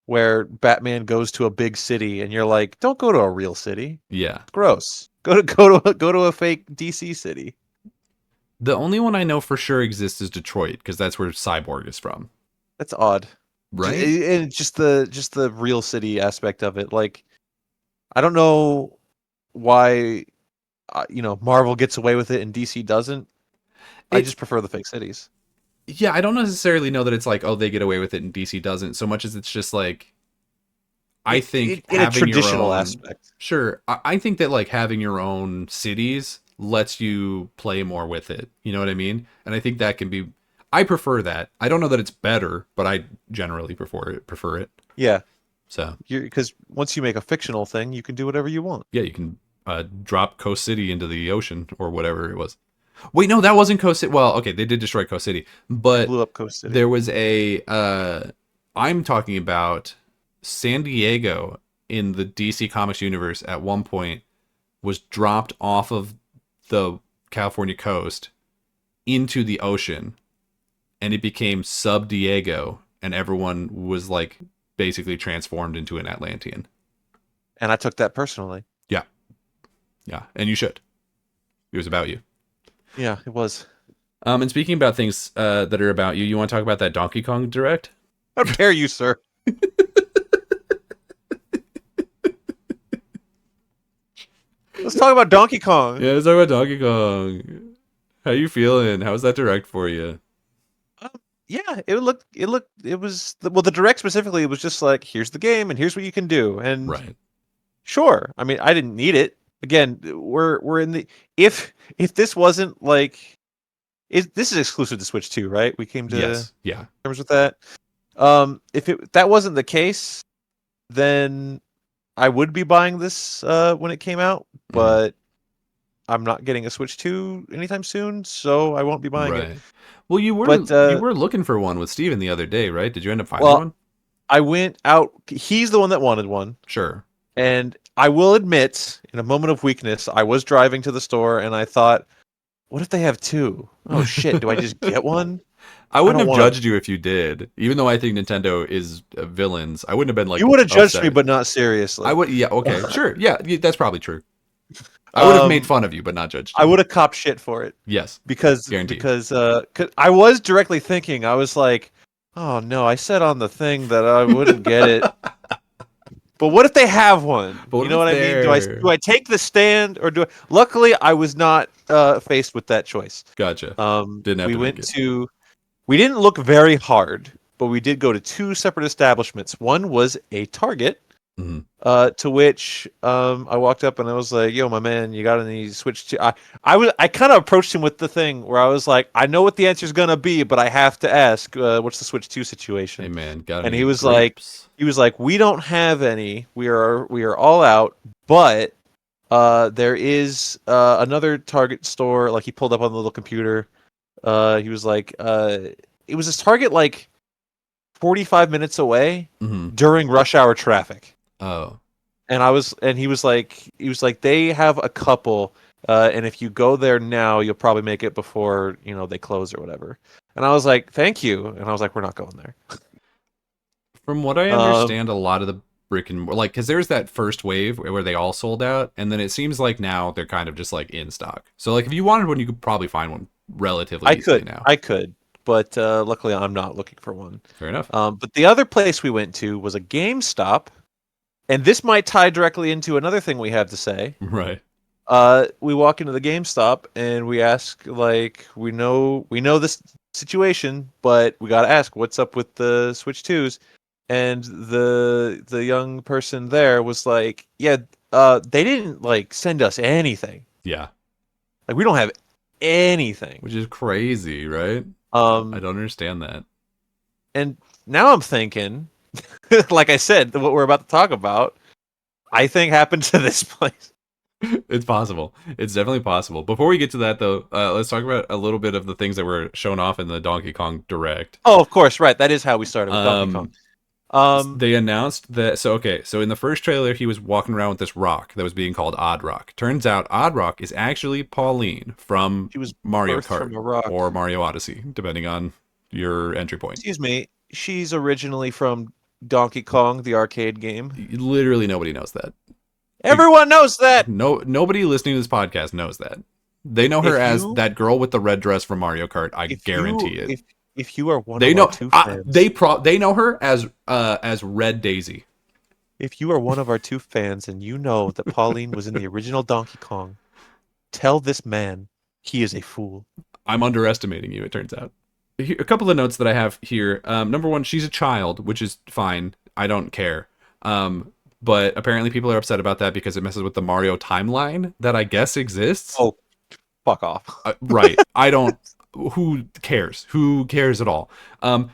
where Batman goes to a big city, and you're like, don't go to a real city. Yeah. It's gross. Go to a fake DC city. The only one I know for sure exists is Detroit, because that's where Cyborg is from. That's odd, Right? And just the real city aspect of it. Like, I don't know why, Marvel gets away with it and DC doesn't. I just prefer the fake cities. Yeah, I don't necessarily know that it's like, oh, they get away with it and DC doesn't, so much as it's just like, I think in a having your traditional own aspect. Sure, I think that like having your own cities lets you play more with it. You know what I mean? And I think that can be. I prefer that. I don't know that it's better, but I generally prefer it. Yeah, So because once you make a fictional thing, you can do whatever you want. yeah, you can drop Coast City into the ocean or whatever it was. Wait, no, that wasn't Coast City. Well, okay, they did destroy Coast City, but Blew up Coast City. there was a. I'm talking about San Diego in the DC Comics universe at one point was dropped off of the California coast into the ocean, and it became Sub Diego, and everyone was like basically transformed into an Atlantean. And I took that personally. Yeah, yeah, and you should. It was about you. Yeah, it was. And speaking about things that are about you, you want to talk about that Donkey Kong Direct? How dare you, sir? Let's talk about Donkey Kong. Yeah, let's talk about Donkey Kong. How you feeling? How was that direct for you? Yeah, the direct specifically, it was just like, here's the game and here's what you can do. And Right. sure, I mean, I didn't need it. Again, we're in the if this wasn't like this is exclusive to Switch 2, right? We came to Yes. Yeah. terms with that. If that wasn't the case, then I would be buying this when it came out, but I'm not getting a Switch 2 anytime soon, so I won't be buying it. Right. Well, you But were looking for one with Steven the other day, right? Did you end up finding well, one? I went out. He's the one that wanted one. Sure. And I will admit, in a moment of weakness, I was driving to the store and I thought, what if they have two? Oh shit, do I just get one? I wouldn't have wanna- judged you if you did. Even though I think Nintendo is villains, I wouldn't have been like, You would have judged upset. me, but not seriously. I would, yeah, okay, sure, yeah, that's probably true. I would have made fun of you, but not judged you. I would have copped shit for it Yes, because guaranteed. 'cause I was directly thinking, I was like, oh no, I said on the thing that I wouldn't get it. But what if they have one? But what You know if what I mean? they're- Do I take the stand or do I? Luckily, I was not faced with that choice. Gotcha. Didn't have We to went make it. to. We didn't look very hard, but we did go to two separate establishments. One was a Target, Mhm. to which I walked up and I was like, "Yo, my man, you got any Switch 2?" I kind of approached him with the thing where I was like, "I know what the answer is gonna be, but I have to ask, what's the Switch 2 situation?" Hey man, got And any he was grapes? like, "We don't have any. We are all out, but there is another Target store." Like he pulled up on the little computer. He was like, it was this Target like 45 minutes away Mm-hmm. during rush hour traffic. Oh, And he was like, they have a couple, and if you go there now, you'll probably make it before they close or whatever. And I was like, thank you. And I was like, we're not going there. from what I understand, a lot of the brick and like, because there's that first wave where they all sold out, and then it seems like now they're kind of just like in stock. So like, if you wanted one, you could probably find one relatively easily now. I could, but luckily I'm not looking for one. Fair enough. But the other place we went to was a GameStop, and this might tie directly into another thing we have to say. Right. We walk into the GameStop and we ask, like, we know this situation, but we gotta ask, what's up with the Switch 2s? And the young person there was like, yeah, they didn't like send us anything. Yeah. Like we don't have anything. Which is crazy, right? I don't Um, understand that. and now I'm thinking, like I said, what we're about to talk about, I think happened to this place. It's possible. It's definitely possible. Before we get to that, though, let's talk about a little bit of the things that were shown off in the Donkey Kong Direct. Oh, of course, right. That is how we started with Donkey Kong. They announced that. So in the first trailer, he was walking around with this rock that was being called Odd Rock. Turns out Odd Rock is actually Pauline from She was Mario birthed from Kart a rock. or Mario Odyssey, depending on your entry point. Excuse me. She's originally from Donkey Kong, the arcade game. Literally nobody knows that. Everyone knows that. Nobody listening to this podcast knows that. They know her If as you- that girl with the red dress from Mario Kart. I If guarantee you, it. If you are one They of know our two fans, they know her as Red Daisy. if you are one of our two fans and you know that Pauline was in the original Donkey Kong, tell this man he is a fool. I'm underestimating you, it turns out. A couple of notes that I have here. Number one, she's a child, which is fine. I don't care. But apparently people are upset about that because it messes with the Mario timeline that I guess exists. Oh, fuck off. Right. I don't. Who cares? Who cares at all?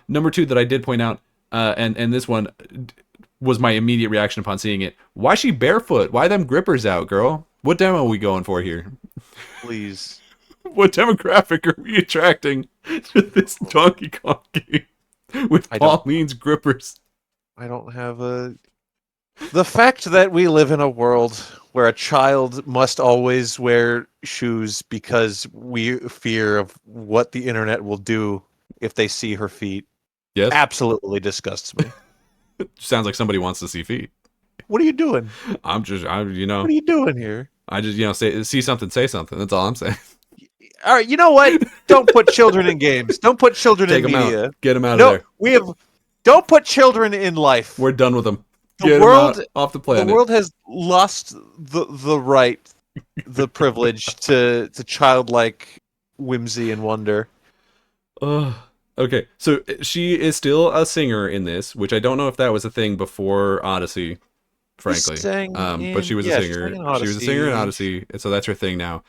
Number two that I did point out, and this one was my immediate reaction upon seeing it. Why she barefoot? Why them grippers out, girl? What demo are we going for here? Please. What demographic are we attracting to this Donkey Kong game with Pauline's grippers? I don't have a... The fact that we live in a world where a child must always wear shoes because we fear of what the internet will do if they see her feet Yes. absolutely disgusts me. Sounds like somebody wants to see feet. What are you doing? I'm What are you doing here? I just, see something, say something. That's all I'm saying. All right, you know what? Don't put children in games. Don't put children Take in them media. out. Get them out No, of there. don't put children in life. We're done with them. The Get world them out off the planet. The world has lost the right the privilege to childlike whimsy and wonder. Okay, so she is still a singer in this, which I don't know if that was a thing before Odyssey, frankly. But she was a She sang singer. in She was a singer in Odyssey. Odyssey, and so that's her thing now.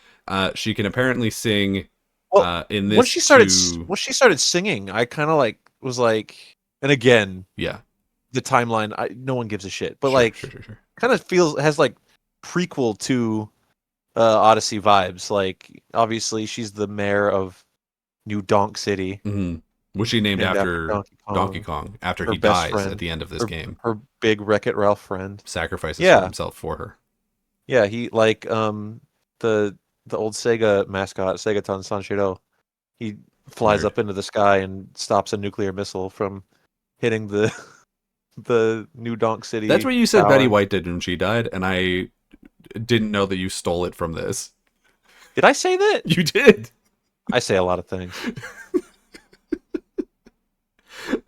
She can apparently sing Well, in this too. once she started singing, I kind of like was like, and again, Yeah, the timeline, no one gives a shit, but sure, like, kind of has like prequel to Odyssey vibes. Like, obviously, she's the mayor of New Donk City, Mm-hmm. Was she named named after after Donkey Donkey Kong, Kong after her he best dies at friend, the end of this her game? her big Wreck-It Ralph friend. Sacrifices for Yeah, himself for her. yeah, he like the old Sega mascot, Segaton Sanshiro. He flies Weird. up into the sky and stops a nuclear missile from hitting the the New Donk That's City what you said Betty tower. White did when she died, and I didn't know that you stole it from this. Did I say that? You did. I say a lot of things.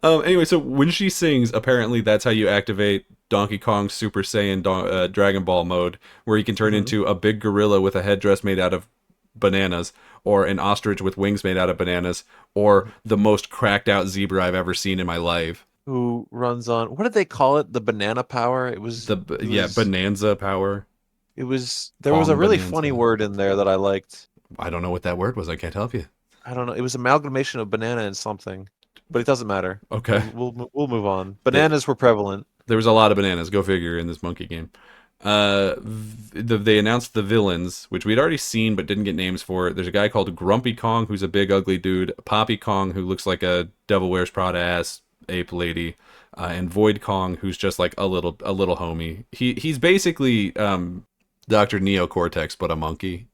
Anyway, so when she sings, apparently that's how you activate Donkey Kong's Super Saiyan Dragon Ball mode, where he can turn Mhm. into a big gorilla with a headdress made out of bananas, or an ostrich with wings made out of bananas, or the most cracked out zebra I've ever seen in my life. Who runs on, what did they call it? The banana power? It was it Yeah, was Bonanza power. it was there was a Kong really funny Bonanza. word in there that I liked. I don't know what that word was. I can't help you. I don't know. It was amalgamation of banana and something, but it doesn't matter. Okay. We'll move on. They, Bananas were prevalent. there was a lot of bananas. Go figure in this monkey game. They announced the villains, which we'd already seen but didn't get names for. There's a guy called Grumpy Kong, who's a big ugly dude. Poppy Kong, who looks like a Devil Wears Prada ass ape lady, and Void Kong, who's just like a little homie. He's basically Dr. Neocortex, but a monkey.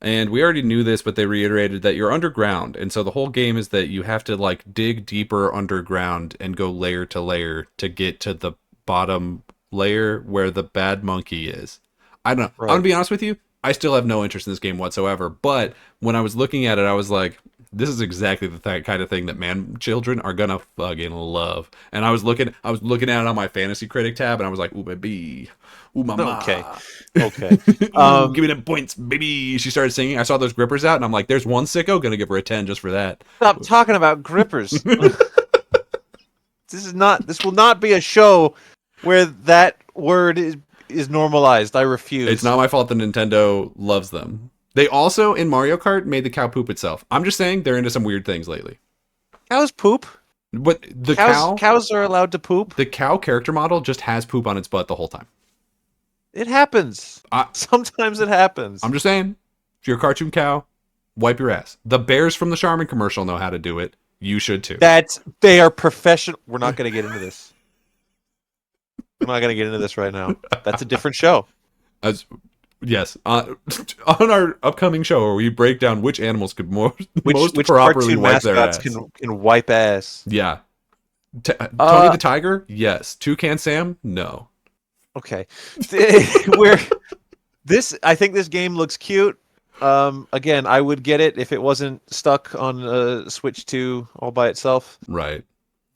And we already knew this, but they reiterated that you're underground, and so the whole game is that you have to like dig deeper underground and go layer to layer to get to the bottom layer where the bad monkey is. I don't know. I'm gonna Right. be honest with you. I still have no interest in this game whatsoever. But when I was looking at it, I was like, this is exactly the kind of thing that man children are gonna fucking love. And I was looking at it on my fantasy critic tab, and I was like, ooh baby, ooh Okay. mama, Okay. ooh give me them points, baby. She started singing. I saw those grippers out, and I'm like, there's one sicko gonna give her a 10 just for that. Stop talking about grippers. This will not be a show where that word is normalized. I refuse. It's not my fault that Nintendo loves them. They also, in Mario Kart, made the cow poop itself. I'm just saying they're into some weird things lately. Cows poop. But Cows are allowed to poop. the cow character model just has poop on its butt the whole time. It happens. I, Sometimes it happens. I'm just saying, if you're a cartoon cow, wipe your ass. The bears from the Charmin commercial know how to do it. You should too. They are professional. We're not going to get into this. We're not going to get into this right now. That's a different show. Yes, on our upcoming show where we break down which animals could most Which properly cartoon wipe their mascots ass. can wipe ass? Yeah. Tony the Tiger? Yes. Toucan Sam? No. Okay. I think this game looks cute. Again, I would get it if it wasn't stuck on Switch 2 all by itself. Right.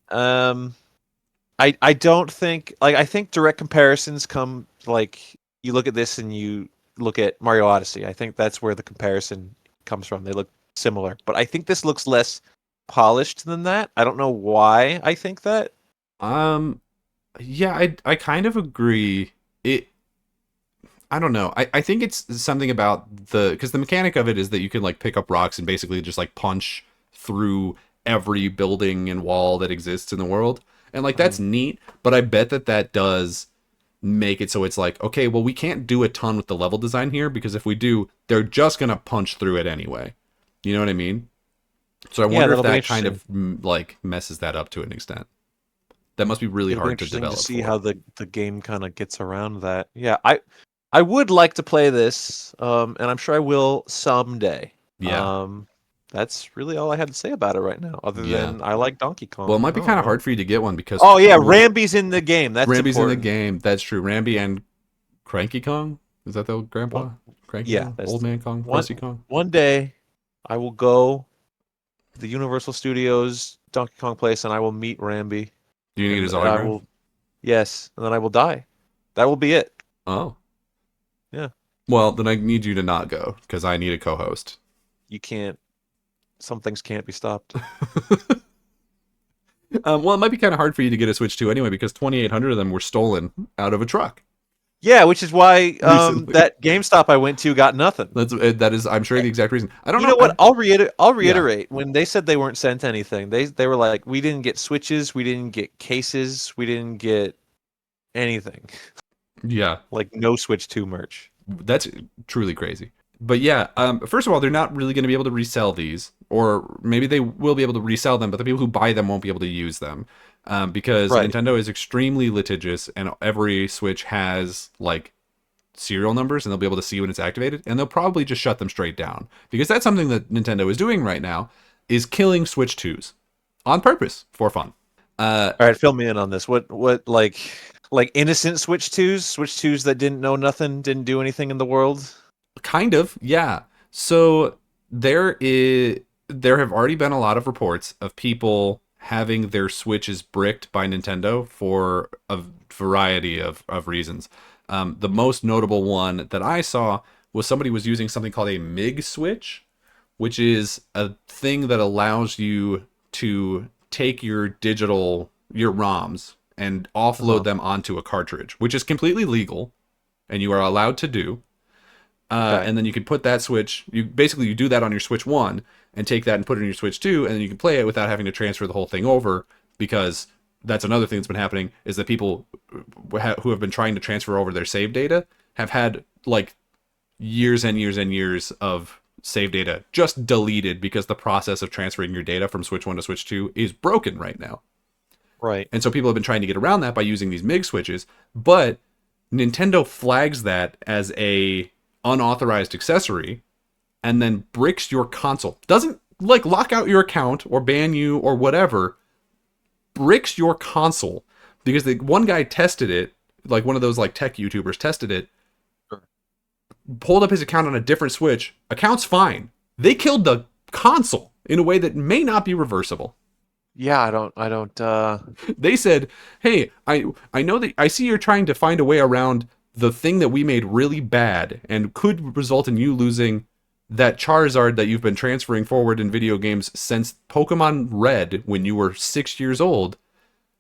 I don't think, like, I think direct comparisons come, like, you look at this and you look at Mario Odyssey. I think that's where the comparison comes from. They look similar, but I think this looks less polished than that. I don't know why I think that. Yeah, I kind of agree. I don't know. I think it's something about because the mechanic of it is that you can like pick up rocks and basically just like punch through every building and wall that exists in the world. And like that's neat, but I bet that does make it so it's like, okay, well we can't do a ton with the level design here because if we do, they're just going to punch through it anyway. You know what I mean? So I wonder if that kind of like messes that up to an extent. That must be really hard to develop. To see how the game kind of gets around that. Yeah, I would like to play this, and I'm sure I will someday. Yeah. That's really all I had to say about it right now. Other than I like Donkey Kong. Well, it might be kind of hard for you to get one because Ramby's in the game. That's Ramby's important. in the game. That's true. Ramby and Cranky Kong. Is that the old grandpa? Cranky Kong? Old man Kong. Krusty Kong. One day, I will go to the Universal Studios Donkey Kong place, and I will meet Ramby. Do you need his autograph? Yes, and then I will die. That will be it. Oh. Yeah. Well, then I need you to not go because I need a co-host. You can't. Some things can't be stopped. Well, it might be kind of hard for you to get a Switch 2 anyway because 2,800 of them were stolen out of a truck Yeah, which is why recently. that GameStop I went to got nothing. That is, I'm sure, the exact reason. I don't You know. know what? I'll Yeah. reiterate. When they said they weren't sent anything, they were like, we didn't get Switches, we didn't get cases, we didn't get anything. Yeah, Like no Switch 2 merch. that's truly crazy. But yeah, first of all, they're not really going to be able to resell these, or maybe they will be able to resell them, but the people who buy them won't be able to use them because Right. Nintendo is extremely litigious, and every Switch has like serial numbers, and they'll be able to see when it's activated, and they'll probably just shut them straight down because that's something that Nintendo is doing right now, is killing Switch 2s on purpose for fun. All right, fill me in on this. What like innocent Switch 2s, Switch 2s that didn't know nothing, didn't do anything in the world? Kind of, yeah. So there have already been a lot of reports of people having their Switches bricked by Nintendo for a variety of reasons. The most notable one that I saw was somebody was using something called a MIG switch, which is a thing that allows you to take your ROMs and offload them onto a cartridge, which is completely legal and you are allowed to do. Okay. And then you can put that Switch. You do that on your Switch 1 and take that and put it in your Switch 2, and then you can play it without having to transfer the whole thing over. Because that's another thing that's been happening is that people who have been trying to transfer over their save data have had like years and years and years of save data just deleted because the process of transferring your data from Switch 1 to Switch 2 is broken right now. Right. And so people have been trying to get around that by using these MIG switches, but Nintendo flags that as a unauthorized accessory and then bricks your console. Doesn't like lock out your account or ban you or whatever. Bricks your console because one guy tested it, like one of those like tech YouTubers tested it, pulled up his account on a different Switch. Account's fine. They killed the console in a way that may not be reversible. Yeah, I don't They said, "Hey, I know that I see you're trying to find a way around the thing that we made really bad and could result in you losing that Charizard that you've been transferring forward in video games since Pokemon Red when you were 6 years old.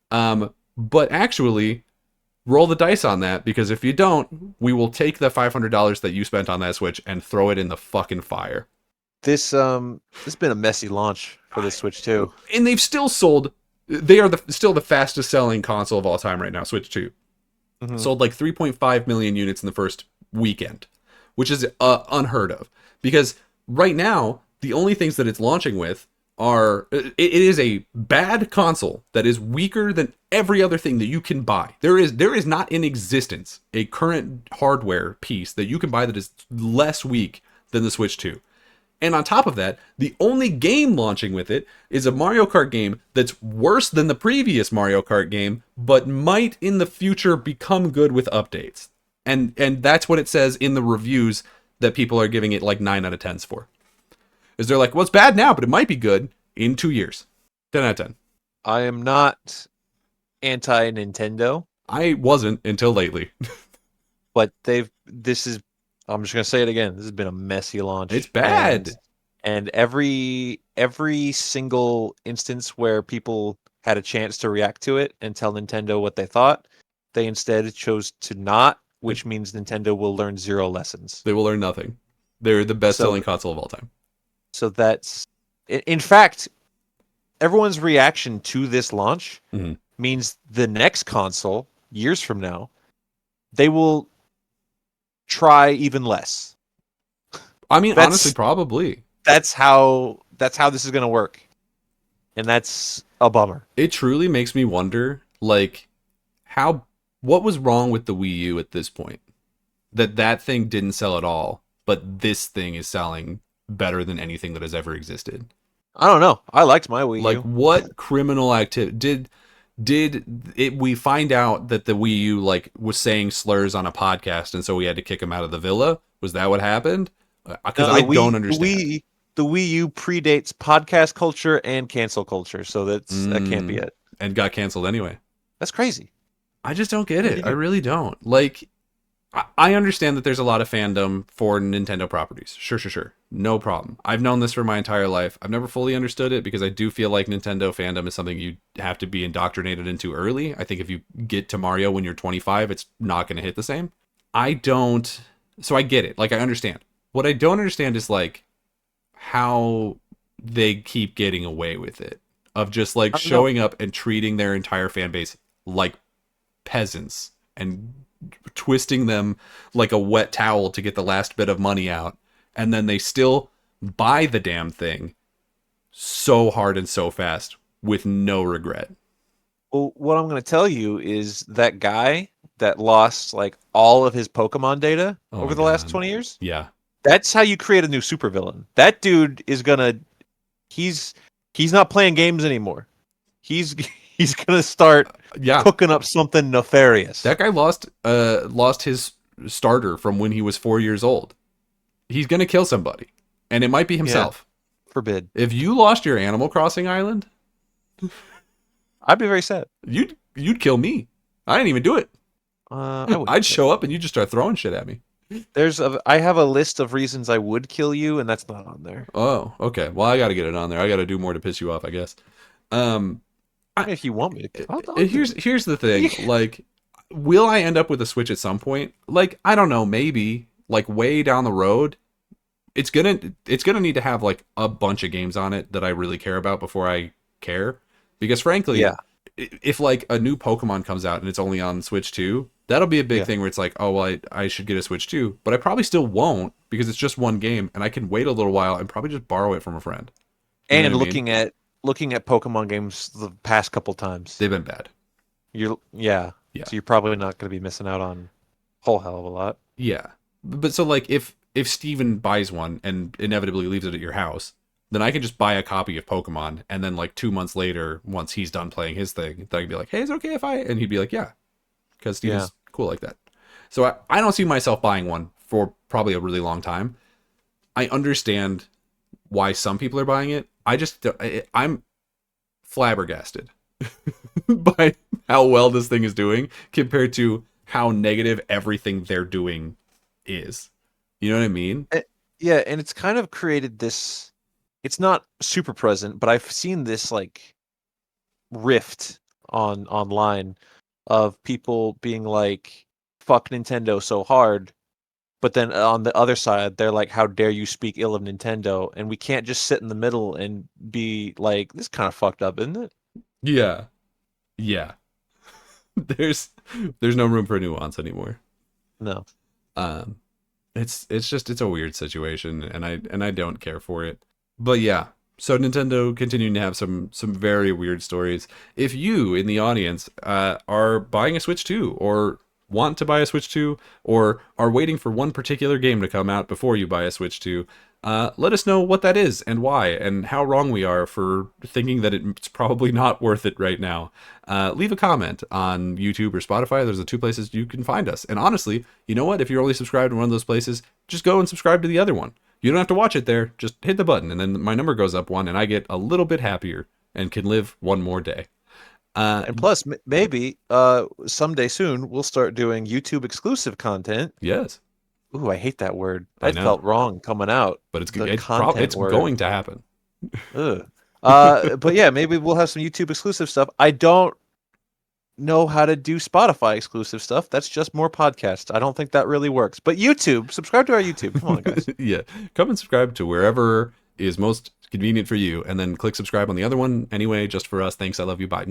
But actually, roll the dice on that because if you don't, we will take the $500 that you spent on that Switch and throw it in the fucking fire." this has been a messy launch for the Switch 2. And they've still sold. They are still the fastest selling console of all time right now. Switch 2 sold like 3.5 million units in the first weekend, which is unheard of. Because right now, the only things that it's launching with are it is a bad console that is weaker than every other thing that you can buy. There is not in existence a current hardware piece that you can buy that is less weak than the Switch 2. And on top of that, the only game launching with it is a Mario Kart game that's worse than the previous Mario Kart game, but might in the future become good with updates. And that's what it says in the reviews that people are giving it like 9 out of 10s for. Is they're like, well, it's bad now, but it might be good in 2 years. 10 out of 10. I am not anti-Nintendo, I wasn't until lately. but I'm just gonna say it again. This has been a messy launch. It's bad. And every single instance where people had a chance to react to it and tell Nintendo what they thought, they instead chose to not, which means Nintendo will learn 0 lessons. They will learn nothing. They're the best-selling console of all time. So that's, in fact, everyone's reaction to this launch means the next console, years from now, they will try even less. I mean, honestly, probably. That's how this is going to work. And that's a bummer. It truly makes me wonder, like, what was wrong with the Wii U at this point? That thing didn't sell at all, but this thing is selling better than anything that has ever existed. I don't know. I liked my Wii U. Like, what criminal activity we find out that the Wii U like was saying slurs on a podcast, and so we had to kick him out of the villa? Was that what happened? Because I don't understand. The Wii U predates podcast culture and cancel culture, so that can't be it. And got canceled anyway. That's crazy. I just don't get it. I really don't. Like, I understand that there's a lot of fandom for Nintendo properties. Sure. No problem. I've known this for my entire life. I've never fully understood it because I do feel like Nintendo fandom is something you have to be indoctrinated into early. I think if you get to Mario when you're 25, it's not going to hit the same. I don't. So I get it. Like, I understand. What I don't understand is, like, how they keep getting away with it. Of just, like, I don't know. showing up and treating their entire fan base like peasants and twisting them like a wet towel to get the last bit of money out, and then they still buy the damn thing so hard and so fast with no regret. Well, what I'm going to tell you is that guy that lost like all of his Pokemon data Oh over my the last god. 20 years. Yeah. That's how you create a new supervillain. That dude is gonna he's he's not playing games anymore. He's he's gonna start Yeah. cooking up something nefarious. That guy lost his starter from when he was 4 years old. He's gonna kill somebody, and it might be himself. Forbid. If you lost your Animal Crossing island, I'd be very sad. you'd kill me. I didn't even do it. I wouldn't. I'd show up and you just start throwing shit at me. I have a list of reasons I would kill you, and that's not on there. Oh, okay. Well, I got to get it on there. I got to do more to piss you off, I guess. Um, If you want me to, I'll do it. here's the thing. Like, will I end up with a Switch at some point? Like, I don't know. Maybe like way down the road. It's gonna need to have like a bunch of games on it that I really care about before I care. Because frankly, Yeah. if like a new Pokemon comes out and it's only on Switch 2, that'll be a big Yeah. thing where it's like, oh, well, I should get a Switch 2, but I probably still won't because it's just one game and I can wait a little while and probably just borrow it from a friend. You know And what I mean? looking at Pokemon games the past couple times, They've been bad. yeah. Yeah. So you're probably not going to be missing out on a whole hell of a lot. Yeah. But so like if Steven buys one and inevitably leaves it at your house, then I can just buy a copy of Pokemon and then like 2 months later, once he's done playing his thing, then I can be like, hey, is it okay if I, and he'd be like, yeah, because Steven's cool like that. So I don't see myself buying one for probably a really long time. I understand why some people are buying it. I'm flabbergasted by how well this thing is doing compared to how negative everything they're doing is. You know what I mean? Yeah, and it's kind of created this. It's not super present, but I've seen this like rift online of people being like, "Fuck Nintendo so hard," but then on the other side, they're like, "How dare you speak ill of Nintendo?" And we can't just sit in the middle and be like, "This kind of fucked up, isn't it?" Yeah. Yeah. there's there's no room for nuance anymore. No. Um it's a weird situation and I don't care for it. But yeah, so Nintendo continuing to have some very weird stories. If you in the audience are buying a Switch 2 or want to buy a Switch 2 or are waiting for one particular game to come out before you buy a Switch 2, let us know what that is and why and how wrong we are for thinking that it's probably not worth it right now. Leave a comment on YouTube or Spotify. There's the two places you can find us. And honestly, you know what? If you're only subscribed to one of those places, just go and subscribe to the other one. You don't have to watch it there. Just hit the button, and then my number goes up one, and I get a little bit happier and can live one more day. And plus, maybe someday soon we'll start doing YouTube exclusive content. Yes, Ooh, I hate that word. I That know, felt wrong coming out. but The content it's word. going to happen. Ugh. But yeah, maybe we'll have some YouTube exclusive stuff. I don't know how to do Spotify exclusive stuff. That's just more podcasts. I don't think that really works. But YouTube, subscribe to our YouTube. Come on, guys. Yeah, come and subscribe to wherever is most convenient for you, and then click subscribe on the other one anyway, just for us. Thanks, I love you, bye.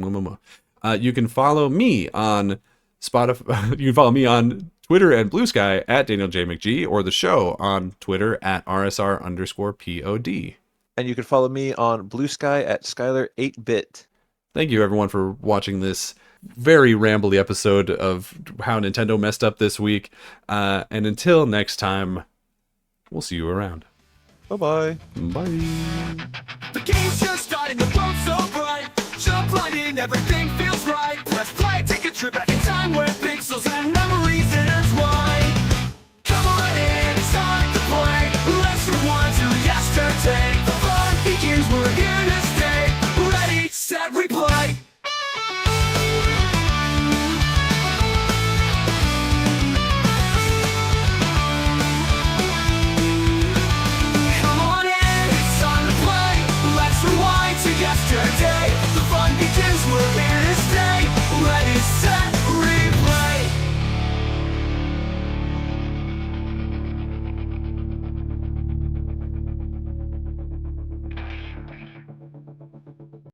You can follow me on Spotify. You can follow me on Twitter and Blue Sky at Daniel J. McGee, or the show on Twitter at RSR_POD. And you can follow me on Blue Sky at Skyler 8-bit. Thank you, everyone, for watching this very rambly episode of how Nintendo messed up this week. And until next time, we'll see you around. Bye-bye. Bye. The game's just starting, the world's so bright. Jump right in, everything